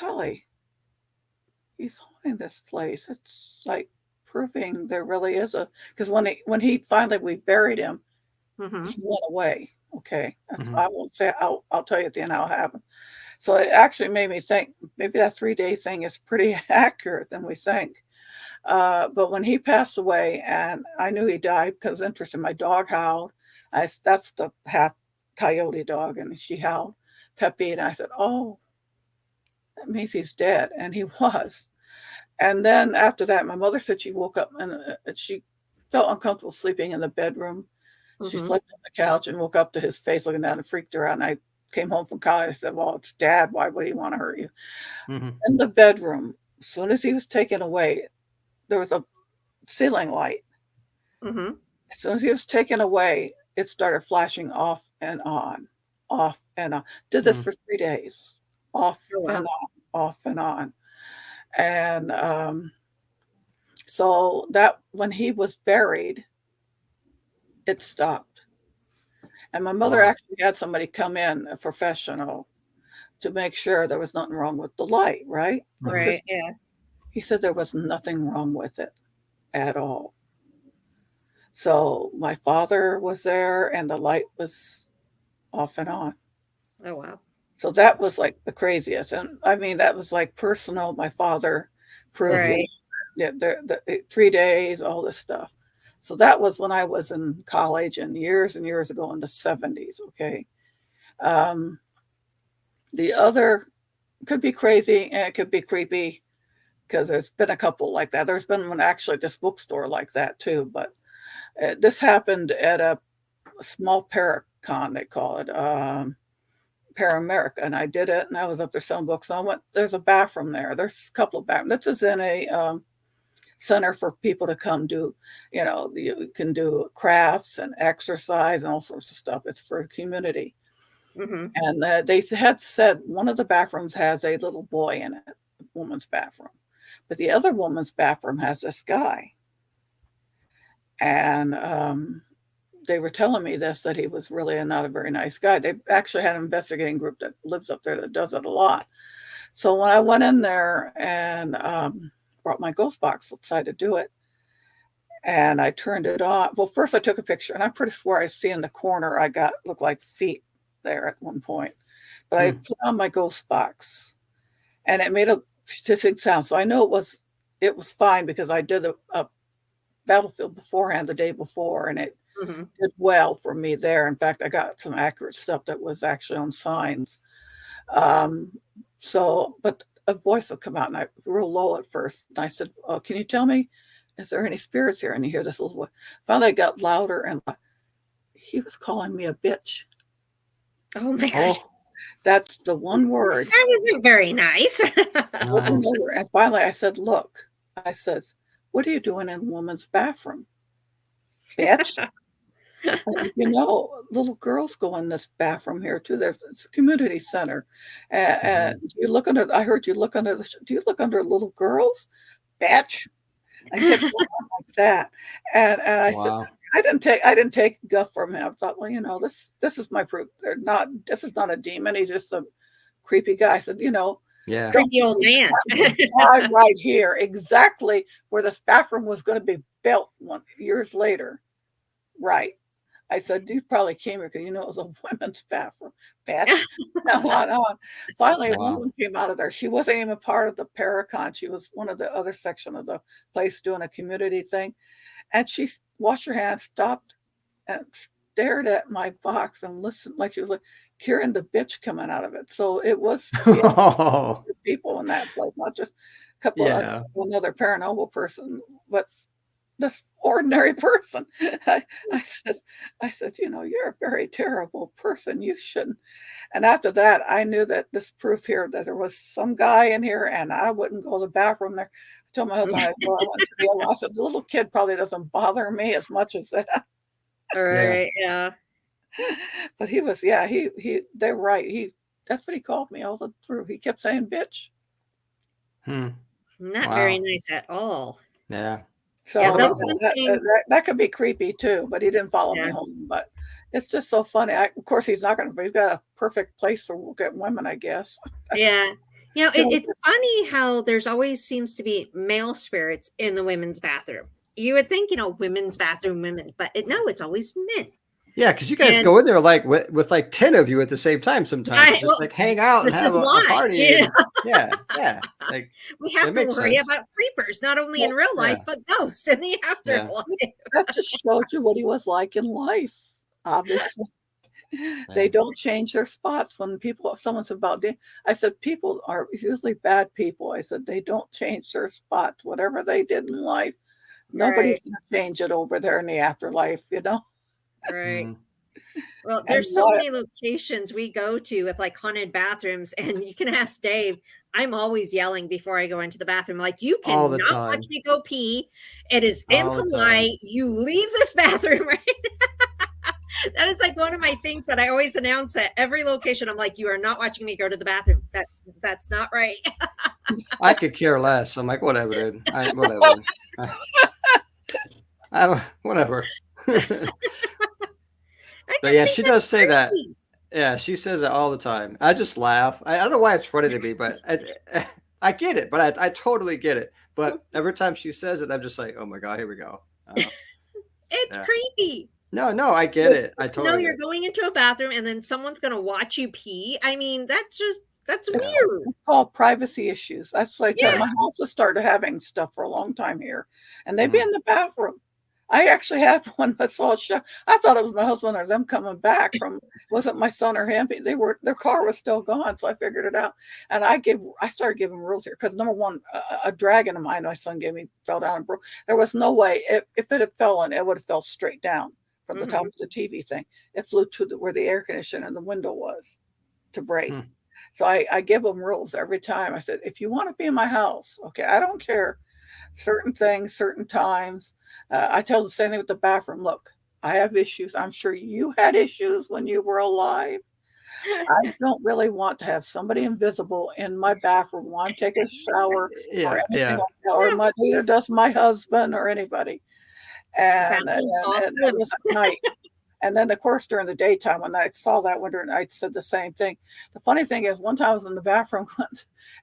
golly, he's haunting this place. It's like proving there really is because when he finally we buried him, he went away. Okay, I won't say. I'll tell you at the end how it happened. So it actually made me think maybe that 3-day thing is pretty accurate than we think. But when he passed away, and I knew he died because interesting, my dog howled. That's the half coyote dog, and she howled, Peppy, and I said, "Oh, that means he's dead," and he was. And then after that, my mother said she woke up and she felt uncomfortable sleeping in the bedroom. She slept on the couch and woke up to his face looking down and freaked her out. And I came home from college. I said, "Well, it's Dad. Why would he want to hurt you?" In the bedroom, as soon as he was taken away, there was a ceiling light. As soon as he was taken away, it started flashing off and on, off and on. Did this for 3 days, off and on, off and on. And so that when he was buried, it stopped. And my mother actually had somebody come in, a professional, to make sure there was nothing wrong with the light, right? Right. Yeah. He said there was nothing wrong with it at all. So my father was there and the light was off and on. Oh, wow. So that was like the craziest. And I mean, that was like personal. My father proved Right. the 3 days, all this stuff. So that was when I was in college and years ago in the 70s. Okay. The other could be crazy and it could be creepy because there's been a couple like that. There's been one actually at this bookstore like that too. But this happened at a small paracon, they call it, Paramerica, and I did it, and I was up there selling books. And I went, there's a bathroom there. There's a couple of bathrooms. This is in a center for people to come do, you can do crafts and exercise and all sorts of stuff. It's for the community. And they had said one of the bathrooms has a little boy in it, a woman's bathroom. But the other woman's bathroom has this guy. And they were telling me this, that he was really not a very nice guy. They actually had an investigating group that lives up there that does it a lot. So when I went in there and brought my ghost box, decided to do it, and I turned it on. Well, first I took a picture, and I'm pretty sure I see in the corner I got looked like feet there at one point. But I put on my ghost box, and it made a statistic sound. So I know it was fine because I did a battlefield beforehand the day before, and it did well for me there. In fact, I got some accurate stuff that was actually on signs. But a voice would come out, and I was real low at first. And I said, "Oh, can you tell me, is there any spirits here?" And you hear this little voice. Finally, it got louder, and he was calling me a bitch. Oh my gosh. That's the one word. That isn't very nice. And finally I said, "Look," I said, "what are you doing in a woman's bathroom, bitch?" You know, little girls go in this bathroom here too. It's a community center. And you look under, I heard you look under do you look under little girls? Bitch. I kept going on like that. And I said, I didn't take guff from him. I thought, well, you know, this is my proof. This is not a demon. He's just a creepy guy. I said, you know, creepy old man. Right here, exactly where this bathroom was going to be built years later. Right. I said, you probably came here because you know it was a women's bathroom. Bitch. on. Finally, a woman came out of there. She wasn't even part of the Paracon. She was one of the other section of the place doing a community thing. And she washed her hands, stopped, and stared at my box and listened like she was like hearing the bitch coming out of it. So it was people in that place, not just a couple of another paranormal person, but this ordinary person. I said, you know, you're a very terrible person. You shouldn't. And after that, I knew that this proof here that there was some guy in here, and I wouldn't go to the bathroom there. I told my husband, I went to the I said, the little kid probably doesn't bother me as much as that. All right, yeah. But he was, they're right. That's what he called me all through. He kept saying bitch. Not very nice at all. Yeah. So that could be creepy too, but he didn't follow me home. But it's just so funny. Of course, he's got a perfect place to look at women, I guess. Yeah. You know, it's funny how there's always seems to be male spirits in the women's bathroom. You would think, you know, women's bathroom, women, but no, it's always men. Yeah, because you guys go in there like with like 10 of you at the same time sometimes. Just like hang out and have a party. Yeah. Like, we have to worry about creepers, not only in real life, but ghosts in the afterlife. That just showed you what he was like in life, obviously. They don't change their spots when someone's about I said, people are usually bad people. I said, they don't change their spots, whatever they did in life. Nobody's going to change it over there in the afterlife, you know? Right. Well, there's so many locations we go to with like haunted bathrooms, and you can ask Dave. I'm always yelling before I go into the bathroom, like, you cannot watch me go pee. It is impolite. You leave this bathroom right now. That is like one of my things that I always announce at every location. I'm like, you are not watching me go to the bathroom. That's not right. I could care less. I'm like, whatever, dude. Whatever. I don't, whatever. But yeah, she does say that. Yeah, she says it all the time. I just laugh. I don't know why it's funny to me, but I get it. But I totally get it. But every time she says it, I'm just like, oh my God, here we go. It's creepy. No, I get it. I totally. No, you're going into a bathroom and then someone's going to watch you pee. I mean, that's weird. It's called privacy issues. That's like my house has started having stuff for a long time here, and they'd be in the bathroom. I actually had one that saw a shot. I thought it was my husband or them coming back from, wasn't my son or him. Their car was still gone. So I figured it out. And I started giving rules here. Cause number one, a dragon of mine, my son gave me, fell down and broke. There was no way if it had fallen, it would have fell straight down from the top of the TV thing. It flew to where the air conditioner and the window was to break. So I give them rules every time. I said, if you want to be in my house, okay, I don't care. Certain things, certain times. I tell them, same thing with the bathroom. Look, I have issues. I'm sure you had issues when you were alive. I don't really want to have somebody invisible in my bathroom while I'm taking a shower or anything like that, or neither does my husband or anybody. Bathroom and it was at night. And then, of course, during the daytime, when I saw that one during the night, said the same thing. The funny thing is, one time I was in the bathroom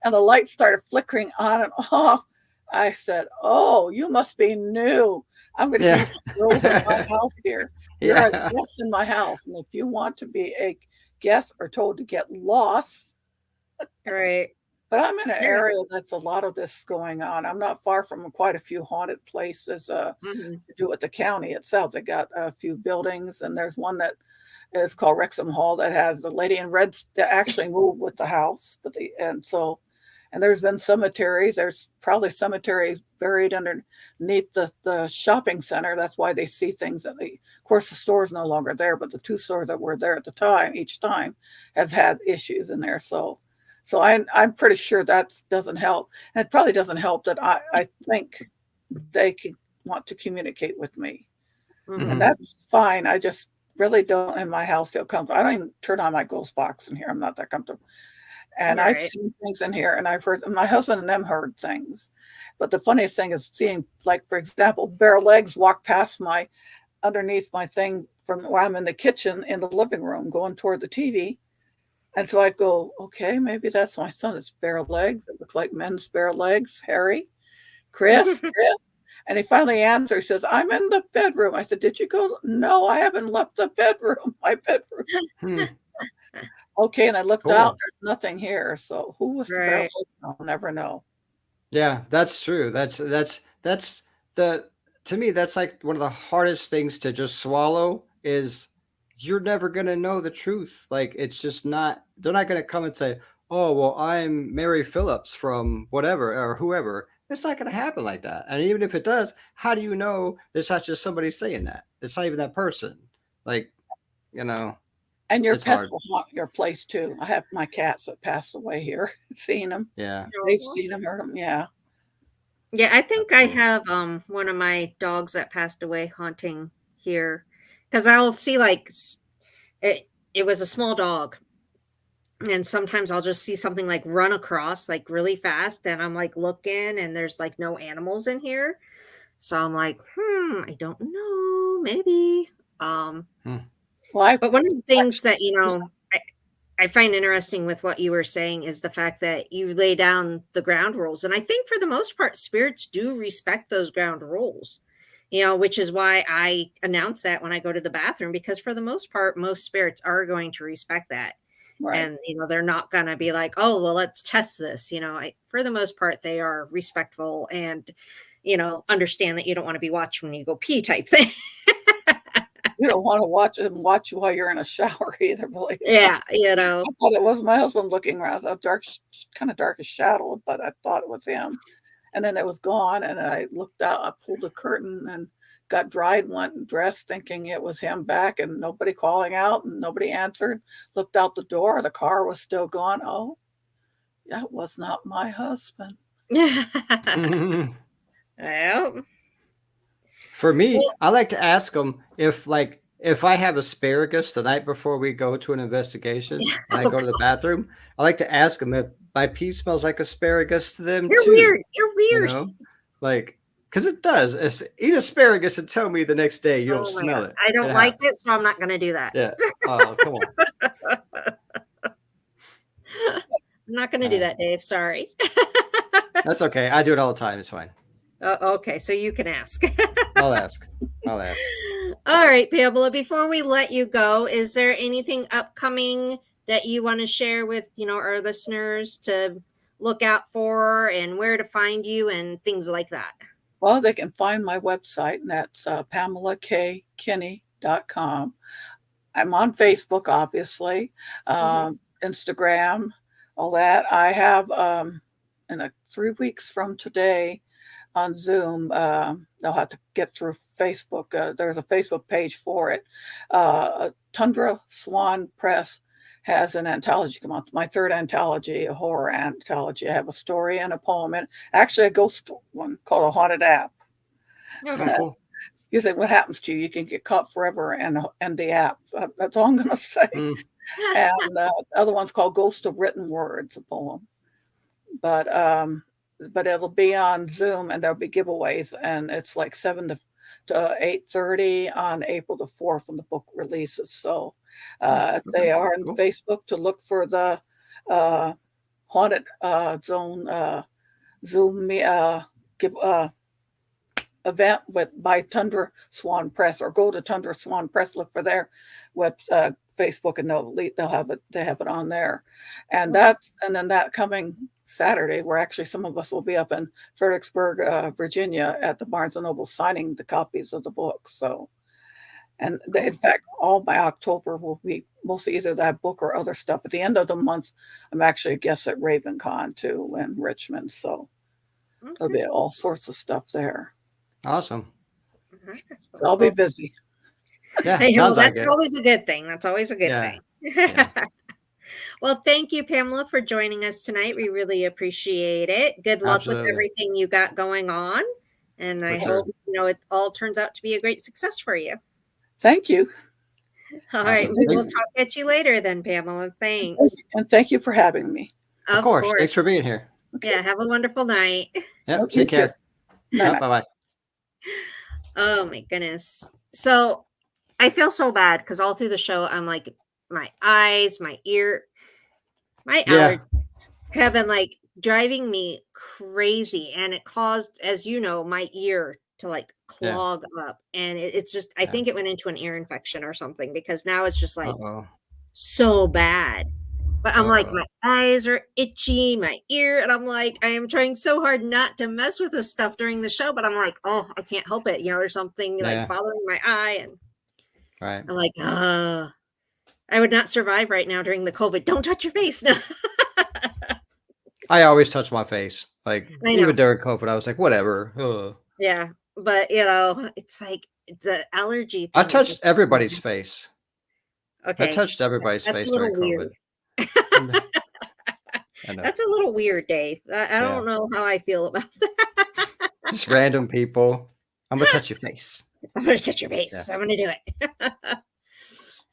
and the light started flickering on and off. I said, "Oh, you must be new. I'm going to Yeah. keep rules in my house here. You're a Yeah. guest in my house, and if you want to be a guest or told to get lost." Right. But I'm in an Yeah. area that's a lot of this going on. I'm not far from quite a few haunted places. Mhm. To do with the county itself. They got a few buildings, and there's one that is called Wrexham Hall that has the lady in red that actually moved with the house. And there's been cemeteries. There's probably cemeteries buried underneath the shopping center. That's why they see things. Of course, the store's no longer there, but the two stores that were there at the time, each time, have had issues in there. So I'm pretty sure that doesn't help. And it probably doesn't help that I think they can want to communicate with me. And Mhm. that's fine. I just really don't in my house feel comfortable. I don't even turn on my ghost box in here. I'm not that comfortable. And I've Right. seen things in here and I've heard my husband and them heard things. But the funniest thing is seeing, like, for example, bare legs walk past my underneath my thing from where I'm in the kitchen in the living room going toward the TV. And so I go, okay, maybe that's my son. It's bare legs. It looks like men's bare legs. Harry, Chris, Chris. And he finally answered. He says, I'm in the bedroom. I said, did you go? No, I haven't left the bedroom, my bedroom. Hmm. Okay. And I looked out. Cool. There's nothing here. So who was the Right. I'll never know. Yeah, that's true. That's the to me that's like one of the hardest things to just swallow is you're never going to know the truth. Like it's just not they're not going to come and say, "Oh, well, I'm Mary Phillips from whatever or whoever." It's not going to happen like that. And even if it does, how do you know there's not just somebody saying that? It's not even that person. Like, you know, And your it's pets hard. will haunt your place too. I have my cats that passed away here. Seen them. Yeah. They've seen them, heard them. Yeah. Yeah, I That's think I cool. have one of my dogs that passed away haunting here because I'll see like it was a small dog, and sometimes I'll just see something like run across like really fast, and I'm like looking, and there's like no animals in here, so I'm like, I don't know, maybe. Um, Hmm. Well, I but one of the things that actually, I find interesting with what you were saying is the fact that you lay down the ground rules. And I think for the most part, spirits do respect those ground rules, which is why I announce that when I go to the bathroom, because for the most part, most spirits are going to respect that. right. And, they're not going to be like, oh, well, let's test this. For the most part, they are respectful and, understand that you don't want to be watched when you go pee type thing. You don't want to watch you while you're in a shower either, believe me. Yeah. I thought it was my husband looking around, a dark, kind of darkish shadow, but I thought it was him. And then it was gone, and I looked out. I pulled the curtain and got dried, went and dressed, thinking it was him back, and nobody calling out, and nobody answered. Looked out the door, the car was still gone. Oh, that was not my husband. Well, For me, well, I like to ask them if I have asparagus the night before we go to an investigation and I oh, go to the bathroom, I like to ask them if my pee smells like asparagus to them you're too. weird. You're You weird. know, like because it does. Eat asparagus and tell me the next day you don't Oh my smell god. it. I It don't like happens. it, so I'm not gonna do that. Yeah. Oh, come on. I'm not gonna do Uh, that, Dave. Sorry. that's okay. I do it all the time. It's fine. Okay, so you can ask. I'll ask. I'll ask. All right, Pamela, before we let you go, is there anything upcoming that you want to share with, our listeners to look out for and where to find you and things like that? Well, they can find my website, and that's PamelaKKinney.com. I'm on Facebook, obviously, Mhm. Instagram, all that. I have in 3 weeks from today on Zoom. They'll have to get through Facebook. There's a Facebook page for it. Tundra Swan Press has an anthology come out. My third anthology, a horror anthology. I have a story and a poem, and actually a ghost one called A Haunted App. Oh, Okay. cool. You think what happens to you? You can get caught forever and the app. That's all I'm going to say. Mm, And the other one's called Ghost of Written Words, a poem. But it'll be on Zoom, and there'll be giveaways, and it's like to 8:30 on April the 4th when the book releases. So they Okay, are on cool. Facebook to look for the Haunted Zone Zoom give event by Tundra Swan Press, or go to Tundra Swan Press, look for their website, Facebook, and they'll have it. They have it on there, and then that coming Saturday, where actually some of us will be up in Fredericksburg, Virginia, at the Barnes and Noble signing the copies of the books. So, and in fact, all by October will be mostly either that book or other stuff. At the end of the month, I'm actually a guest at RavenCon too in Richmond, so there'll be all sorts of stuff there. Awesome. So I'll be busy. Yeah, Hey, sounds like that's it. always a good thing. That's always a good Yeah. thing. Yeah. Well, thank you, Pamela, for joining us tonight. We really appreciate it. Good luck with Absolutely. everything you got going on. And I For hope, sure. it all turns out to be a great success for you. Thank you. All right. Awesome. We will Thanks. talk at you later then, Pamela. Thanks. And thank you for having me. Of course. Thanks for being here. Yeah. Have a wonderful night. Yep. You Take care. too. Yep, bye-bye. Oh my goodness. So I feel so bad because all through the show, I'm like, my eyes, my ear, my Yeah. allergies have been like driving me crazy. And it caused, as you know, my ear to like Yeah. clog up. And it's just, I think it went into an ear infection or something, because now it's just like Uh-oh. so bad. But I'm like, Uh-oh. my eyes are itchy, my ear, and I'm like, I am trying so hard not to mess with this stuff during the show, but I'm like, oh, I can't help it. There's something Yeah. like bothering my eye, and Right. I'm like, I would not survive right now during the COVID. Don't touch your face. No. I always touch my face. Like, I know. even during COVID, I was like, whatever. Ugh. Yeah, but it's like the allergy thing. I is touched just everybody's face. okay. I touched everybody's That's face a little during weird. COVID. I know. That's a little weird, Dave. I don't know how I feel about that. Just random people. I'm gonna touch your face. I'm gonna touch your face. Yeah. I'm gonna do it.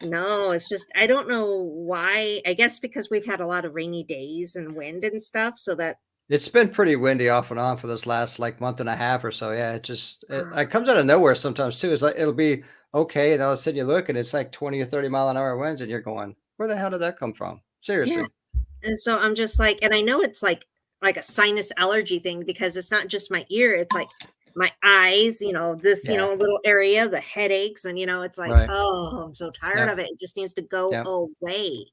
No, it's just I don't know why. I guess because we've had a lot of rainy days and wind and stuff, so that It's been pretty windy off and on for this last like month and a half or so. Yeah, it comes out of nowhere sometimes too. It's like it'll be okay, and all of a sudden you look and it's like 20 or 30-mile-an-hour winds, and you're going, where the hell did that come from? Seriously. yeah. And so I'm just like, and I know it's like a sinus allergy thing, because it's not just my ear, it's like my eyes, this, Yeah. little area, the headaches, and it's like, Right. oh, I'm so tired Yep. of it. It just needs to go Yep. away.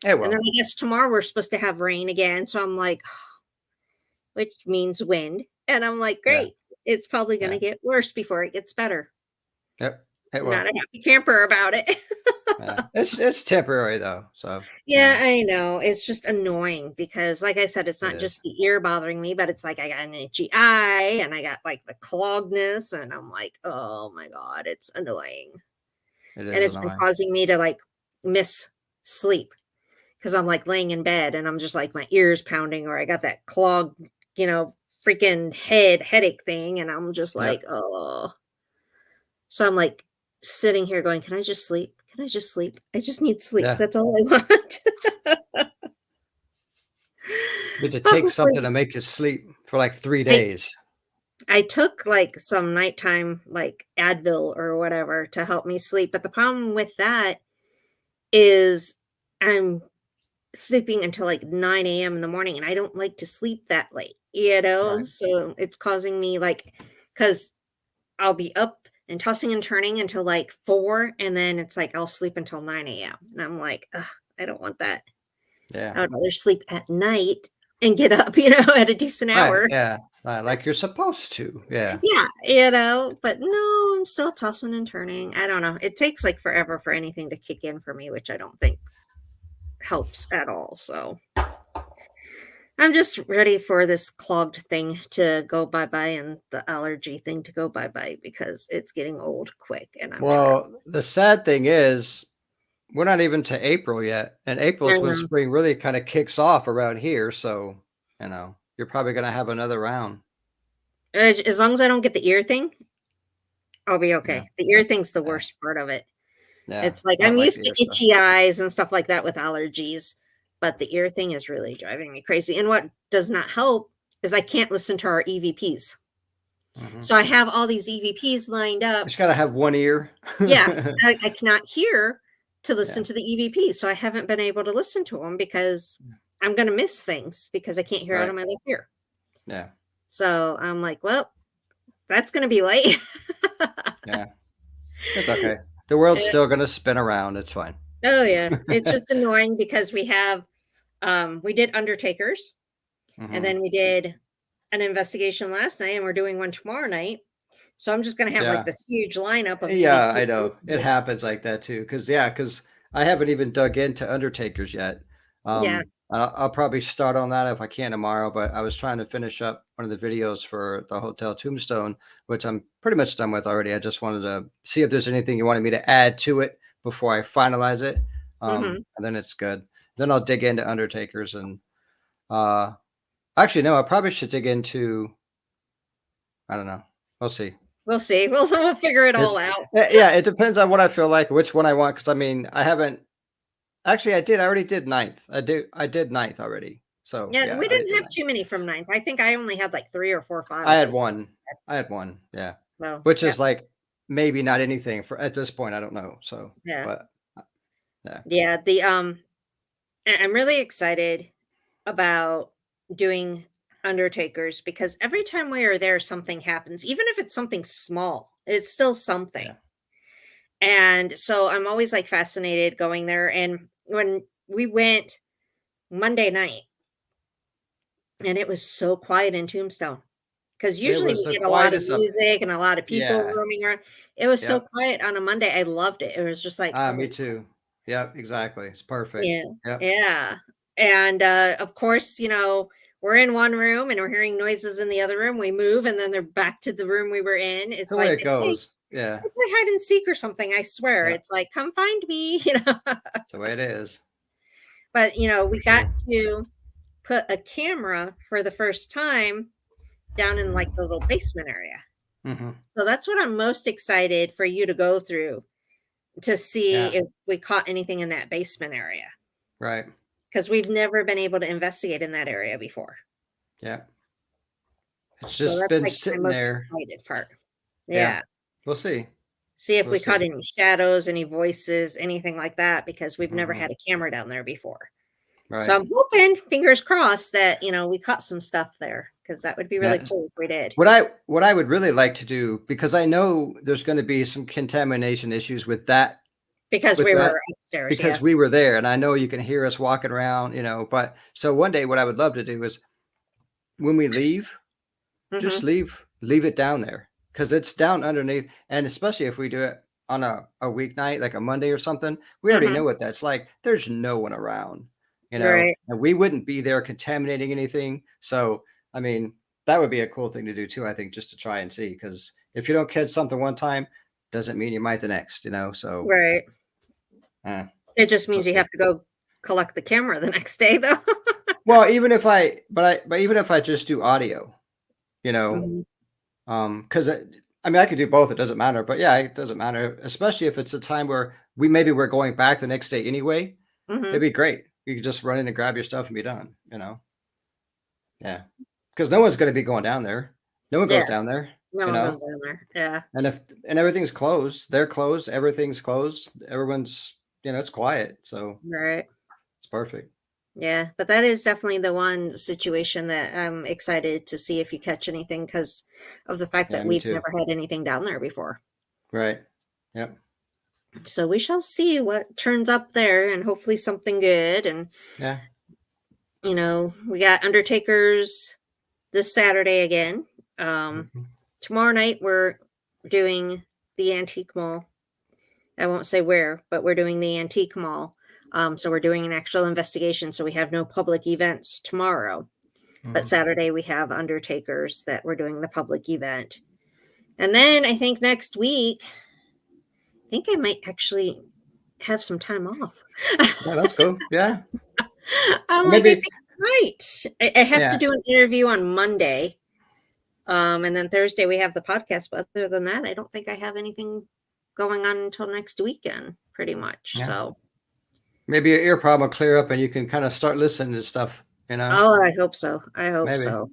It And will. then I guess tomorrow we're supposed to have rain again. So I'm like, which means wind. And I'm like, Yeah. great. It's probably going to Yeah. get worse before it gets better. Yep. It I'm will. not a happy camper about it. Yeah. It's temporary though. So Yeah, I know. It's just annoying because, like I said, it's it not is. just the ear bothering me, but it's like I got an itchy eye and I got like the cloggedness, and I'm like, oh my God, it's annoying. It And is it's been annoying. causing me to like miss sleep because I'm like laying in bed and I'm just like my ears pounding, or I got that clogged, freaking headache thing. And I'm just Yep. like, oh. So I'm like sitting here going, can I just sleep? Can I just sleep? I just need sleep. Yeah. That's all I want. You need to take something to make you sleep for like 3 days. I took like some nighttime like Advil or whatever to help me sleep. But the problem with that is I'm sleeping until like 9 a.m. in the morning, and I don't like to sleep that late, Right. So it's causing me because I'll be up and tossing and turning until like 4, and then it's like I'll sleep until 9 a.m. And I'm like, ugh, I don't want that. Yeah. I would rather sleep at night and get up, at a decent hour. Right. Yeah. Like you're supposed to. Yeah. Yeah, but no, I'm still tossing and turning. I don't know. It takes like forever for anything to kick in for me, which I don't think helps at all. So I'm just ready for this clogged thing to go bye-bye and the allergy thing to go bye-bye, because it's getting old quick and I'm tired. Well, the sad thing is we're not even to April yet. And April I is when know. spring really kind of kicks off around here. So, you're probably going to have another round. As long as I don't get the ear thing, I'll be okay. Yeah. The ear thing's the Yeah. worst part of it. Yeah. It's like I don't I'm like used the to ear stuff. itchy eyes and stuff like that with allergies, but the ear thing is really driving me crazy. And what does not help is I can't listen to our EVPs. So I have all these EVPs lined up. Just got to have one ear. Yeah, I cannot hear to listen to the EVPs, so I haven't been able to listen to them because I'm going to miss things because I can't hear out of my left ear. Yeah. So I'm like, well, that's going to be late. Yeah. It's okay. The world's still going to spin around. It's fine. Oh yeah. It's just annoying because we did Undertakers and then we did an investigation last night and we're doing one tomorrow night. So I'm just going to have like this huge lineup of Yeah, EVPs. I know. It happens like that too. Because I haven't even dug into Undertakers yet. Yeah. I'll probably start on that if I can tomorrow. But I was trying to finish up one of the videos for the Hotel Tombstone, which I'm pretty much done with already. I just wanted to see if there's anything you wanted me to add to it before I finalize it. And then it's good. Then I'll dig into Undertakers and actually no, I probably should dig into. I don't know. We'll see. We'll see. We'll figure it all out. Yeah, it depends on what I feel like, which one I want. Because I mean, I haven't actually. I already did ninth. I did ninth already. So yeah, we didn't have too many from ninth. I think I only had like 3 or 4 files. I had one. Yeah. Well, which is like maybe not anything for at this point. I don't know. So but yeah. I'm really excited about doing Undertakers because every time we are there, something happens. Even if it's something small, it's still something. Yeah. And so I'm always like fascinated going there. And when we went Monday night, and it was so quiet in Tombstone because usually we get a lot of music and a lot of people roaming around. It was so quiet on a Monday. I loved it. It was just like, me too. Yeah, exactly. It's perfect. Yeah. And of course, we're in one room and we're hearing noises in the other room. We move and then they're back to the room we were in. It's the like way it goes. Yeah. It's like hide and seek or something. I swear. It's like, come find me. That's the way it is. But we got to put a camera for the first time down in like the little basement area. So that's what I'm most excited for you to go through to see if we caught anything in that basement area. Right. Because we've never been able to investigate in that area before. Yeah. It's just been sitting there. Excited part. Yeah. We'll see. See if we caught any shadows, any voices, anything like that, because we've never had a camera down there before. Right. So I'm hoping, fingers crossed, that we caught some stuff there, because that would be really cool if we did. What I would really like to do, because I know there's going to be some contamination issues with that. Because we were upstairs. Because we were there, and I know you can hear us walking around, but so one day what I would love to do is when we leave, just leave it down there. Because it's down underneath, and especially if we do it on a weeknight, like a Monday or something, we already know what that's like. There's no one around, right. And we wouldn't be there contaminating anything. So, I mean, that would be a cool thing to do too, I think, just to try and see. Because if you don't catch something one time, doesn't mean you might the next, so. Right. It just means you have to go collect the camera the next day, though. Well, even if I just do audio, because I could do both. It doesn't matter. But yeah, it doesn't matter, especially if it's a time where we're going back the next day anyway. It'd be great. You could just run in and grab your stuff and be done. Yeah, because no one's going to be going down there. No one goes down there. No one goes down there. Yeah. And everything's closed. They're closed. Everything's closed. Everyone's it's quiet. So right. It's perfect. Yeah, but that is definitely the one situation that I'm excited to see if you catch anything because of the fact that we've never had anything down there before. Right. Yep. So we shall see what turns up there and hopefully something good. And, we got Undertakers this Saturday again. Tomorrow night we're doing the Antique Mall. I won't say where, but we're doing the Antique Mall. So we're doing an actual investigation. So we have no public events tomorrow. But Saturday we have Undertakers that we're doing the public event. And then I think next week, I think I might actually have some time off. Yeah, that's cool. Yeah. I'm maybe, like, right. I have to do an interview on Monday. And then Thursday we have the podcast. But other than that, I don't think I have anything going on until next weekend, pretty much. Yeah. So maybe your ear problem will clear up and you can kind of start listening to stuff, Oh, I hope so. I hope so.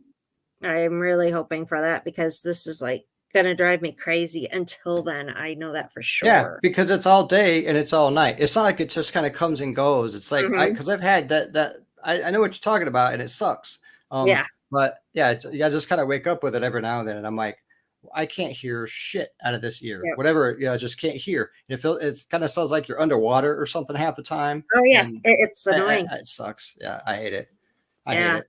I'm really hoping for that because this is like gonna drive me crazy until then. I know that for Yeah, sure. because it's all day and it's all night. It's not like it just kind of comes and goes. It's like Hmm. because I've had I know what you're talking about and it sucks. Yeah. But yeah, yeah, I just kind of wake up with it every now and then, and I'm like, I can't hear shit out of this ear. Yep. Whatever, I just can't hear. It's kind of sounds like you're underwater or something half the time, Oh yeah, and it's annoying. it sucks. Yeah, I hate it. I hate Yeah. it.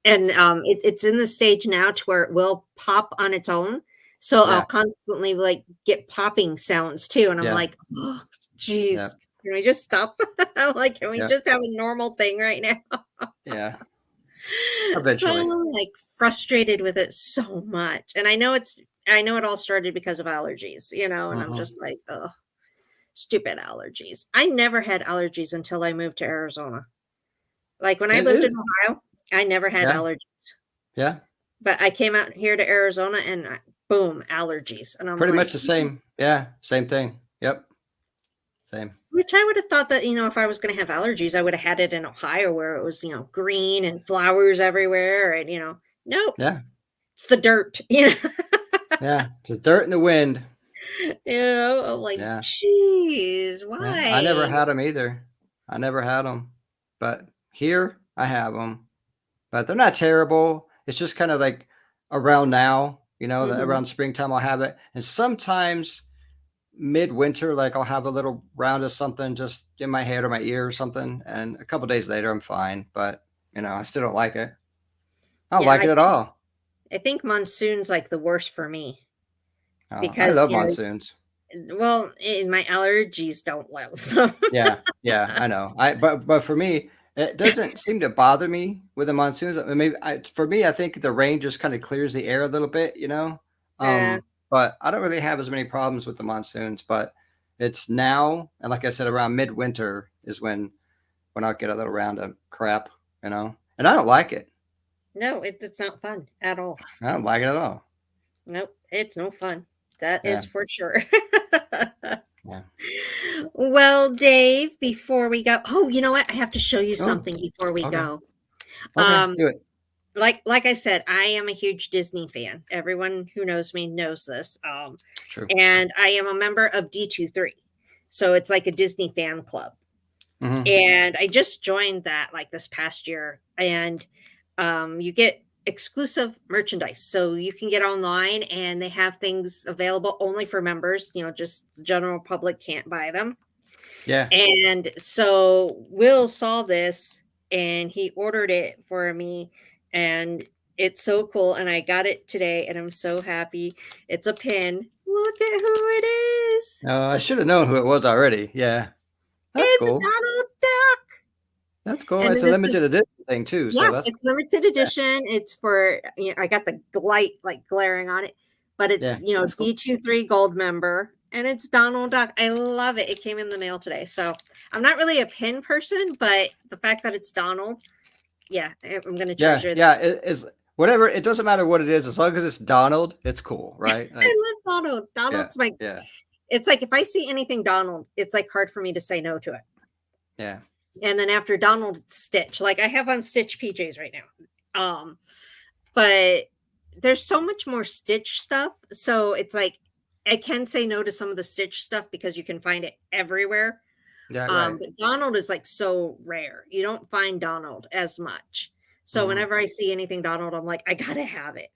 And it's in the stage now to where it will pop on its own. So I'll Yeah, constantly like get popping sounds too. And I'm yeah, like, oh, geez, yeah, can we just stop? I'm like, can we yeah, just have a normal thing right now? yeah. So Eventually, I'm like frustrated with it so much. And I know it all started because of allergies, and I'm hmm just like, oh, stupid allergies. I never had allergies until I moved to Arizona. Like when I it lived in is. Ohio, I never had Yeah, allergies. yeah. But I came out here to Arizona and boom, allergies. And I'm Pretty much like, the same. Yeah, same thing. Yep, same. which I would have thought that, if I was going to have allergies, I would have had it in Ohio where it was, green and flowers everywhere. And, nope, Yeah, it's the dirt, yeah. The dirt and the wind. I'm like, Yeah, geez, yeah. I never why? had them either. I never had them, but here I have them. But they're not terrible. It's just kind of like around now, that Hmm. around springtime I'll have it, and sometimes midwinter, like I'll have a little round of something just in my head or my ear or something, and a couple days later I'm fine. But I still don't like it. I don't Yeah, like it at all. I think monsoon's like the worst for me I because, love monsoons. well, my allergies don't love them. Yeah, yeah, I know. But for me, it doesn't seem to bother me with the monsoons. Maybe for me, I think the rain just kind of clears the air a little bit. Yeah. But I don't really have as many problems with the monsoons. But it's now, and like I said, around midwinter is when I'll get a little round of crap. And I don't like it. No, it's not fun at all. I don't like it at all. Nope, it's no fun. That Yeah, is for sure. yeah. Well, Dave, before we go, oh, you know what? I have to show you Oh, something before we okay, go. okay, Um, do it. like I said, I am a huge Disney fan. Everyone who knows me knows this. True. And I am a member of D23. So it's like a Disney fan club. Hmm. And I just joined that like this past year. And you get exclusive merchandise. So you can get online and they have things available only for members, just the general public can't buy them. Yeah. And so Will saw this and he ordered it for me and it's so cool and I got it today and I'm so happy. It's a pin. Look at who it is. I should have known who it was already. Yeah, that's It's cool. Donald Duck. That's cool. And It's then a this limited is edition thing too, so Yeah, that's it's limited yeah, edition. It's for, I got the light like glaring on it, but yeah, it's, that's cool. D23 gold member and it's Donald Duck. I love it. It came in the mail today. So I'm not really a pin person, but the fact that it's Donald, yeah, I'm going to Yeah, treasure yeah. this. It is whatever. It doesn't matter what it is, as long as it's Donald, it's cool, right? Like, I love Donald. yeah, Donald's yeah, it's like if I see anything Donald, it's like hard for me to say no to it. yeah. And then after Donald, it's Stitch. Like I have on Stitch PJs right now. But there's so much more Stitch stuff. So it's like I can say no to some of the Stitch stuff because you can find it everywhere. Yeah, right. But Donald is like so rare. You don't find Donald as much. So Hmm. whenever I see anything Donald, I'm like, I gotta have it.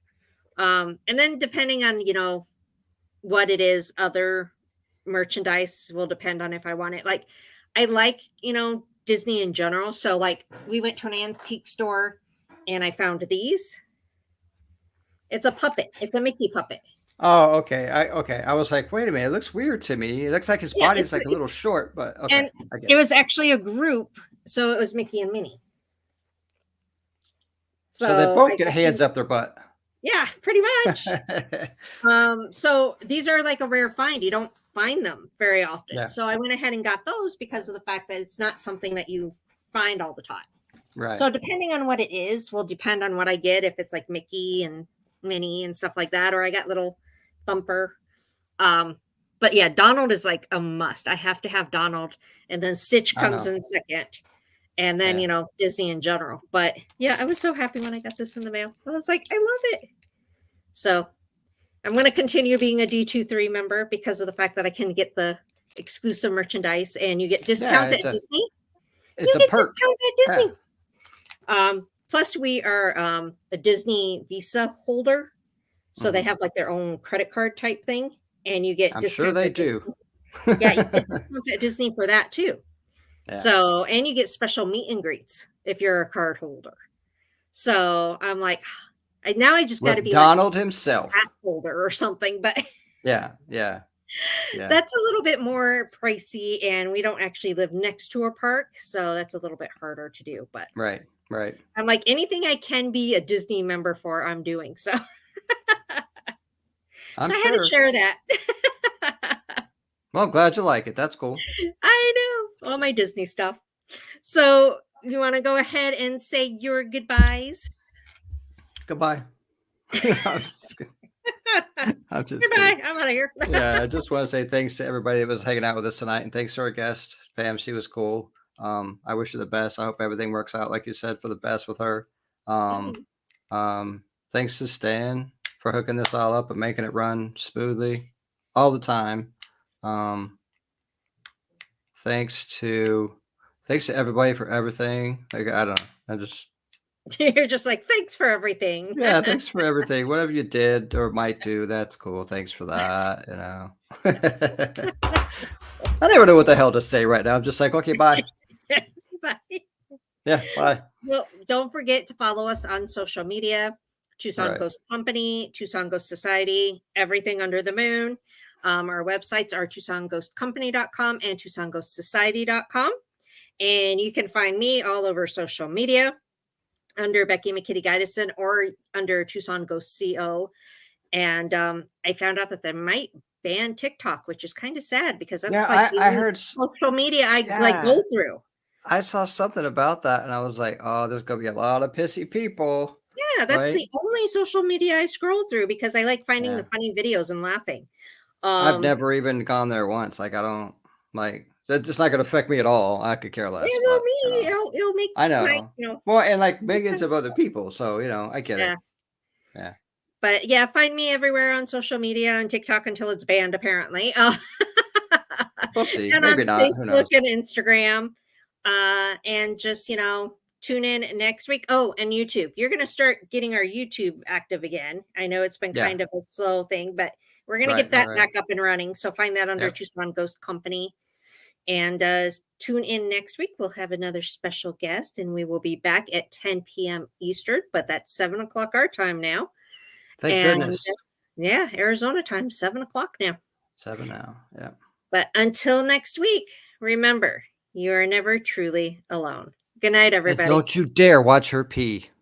And then depending on, what it is, other merchandise will depend on if I want it. Like I like, Disney in general. So like we went to an antique store and I found these. It's a puppet. It's a Mickey puppet. Oh, okay. I was like, wait a minute. It looks weird to me. It looks like his Yeah, body's like a little short, but okay, and I get it it. was actually a group, so it was Mickey and Minnie. So they So both I get got hands up these. their butt. Yeah, pretty much. So these are like a rare find. You don't find them very often. Yeah, So I went ahead and got those because of the fact that it's not something that you find all the time. right. So depending on what it is, will depend on what I get. If it's like Mickey and Minnie and stuff like that, or I got little Thumper. Um, but yeah, Donald is like a must. I have to have Donald, and then Stitch I comes know. in second. and then, Yeah. you know, Disney in general. But yeah, I was so happy when I got this in the mail. I was like, I love it. So I'm going to continue being a D23 member because of the fact that I can get the exclusive merchandise and you get Yeah, discounts at Disney. it's You a get perk. discounts at Yeah. Disney. Plus, we are a Disney Visa holder. So they have like their own credit card type thing, and you get I'm sure discounts they at Disney. do. Yeah, you get discounts at Disney for that too. Yeah. So, and you get special meet and greets if you're a card holder. So I'm like, now I just got to With be Donald like himself. a pass holder or something, but Yeah. that's a little bit more pricey, and we don't actually live next to a park, so that's a little bit harder to do. But Right. I'm like, anything I can be a Disney member for, I'm doing. So, I'm I had to sure. share that. Well, I'm glad you like it. That's cool. I know all my Disney stuff. So, you want to go ahead and say your goodbyes? Goodbye. I'm just kidding. I'm just Goodbye. kidding. I'm out of here. Yeah, I just want to say thanks to everybody that was hanging out with us tonight, and thanks to our guest, Pam. She was cool. I wish her the best. I hope everything works out, like you said, for the best with her. Thanks to Stan for hooking this all up and making it run smoothly all the time. Thanks to everybody for everything. Like, I don't know. You're just like, thanks for everything. Yeah, thanks for everything. Whatever you did or might do, that's cool. Thanks for that. You know, I never know what the hell to say right now. I'm just like, okay, bye. Bye. Yeah, bye. Well, don't forget to follow us on social media. Tucson Right. Ghost Company, Tucson Ghost Society, everything under the moon. Our websites are TucsonGhostCompany.com and TucsonGhostSociety.com. And you can find me all over social media under Becky McKitty Guidison or under Tucson Ghost CO. And I found out that they might ban TikTok, which is kind of sad because that's like I heard social media I like go through. I saw something about that and I was like, oh, there's gonna be a lot of pissy people. Yeah, that's the only social media I scroll through because I like finding the funny videos and laughing. I've never even gone there once. Like, I don't like it's just not gonna affect me at all. I could care less. Yeah, But, me, it'll make I know. my, Well, and like millions of other people. So, I get it. Yeah. But yeah, find me everywhere on social media and TikTok until it's banned, apparently. We'll see. And Maybe on not. Who knows? Facebook and Instagram. And just, tune in next week. Oh, and YouTube. You're going to start getting our YouTube active again. I know it's been kind of a slow thing, but we're going to get that back up and running. So find that under Tucson Ghost Company. And tune in next week. We'll have another special guest, and we will be back at 10 p.m. Eastern, but that's 7 o'clock our time now. Thank goodness. Yeah, Arizona time, 7 o'clock now. 7 now. Yeah. But until next week, remember, you are never truly alone. Good night, everybody. And don't you dare watch her pee.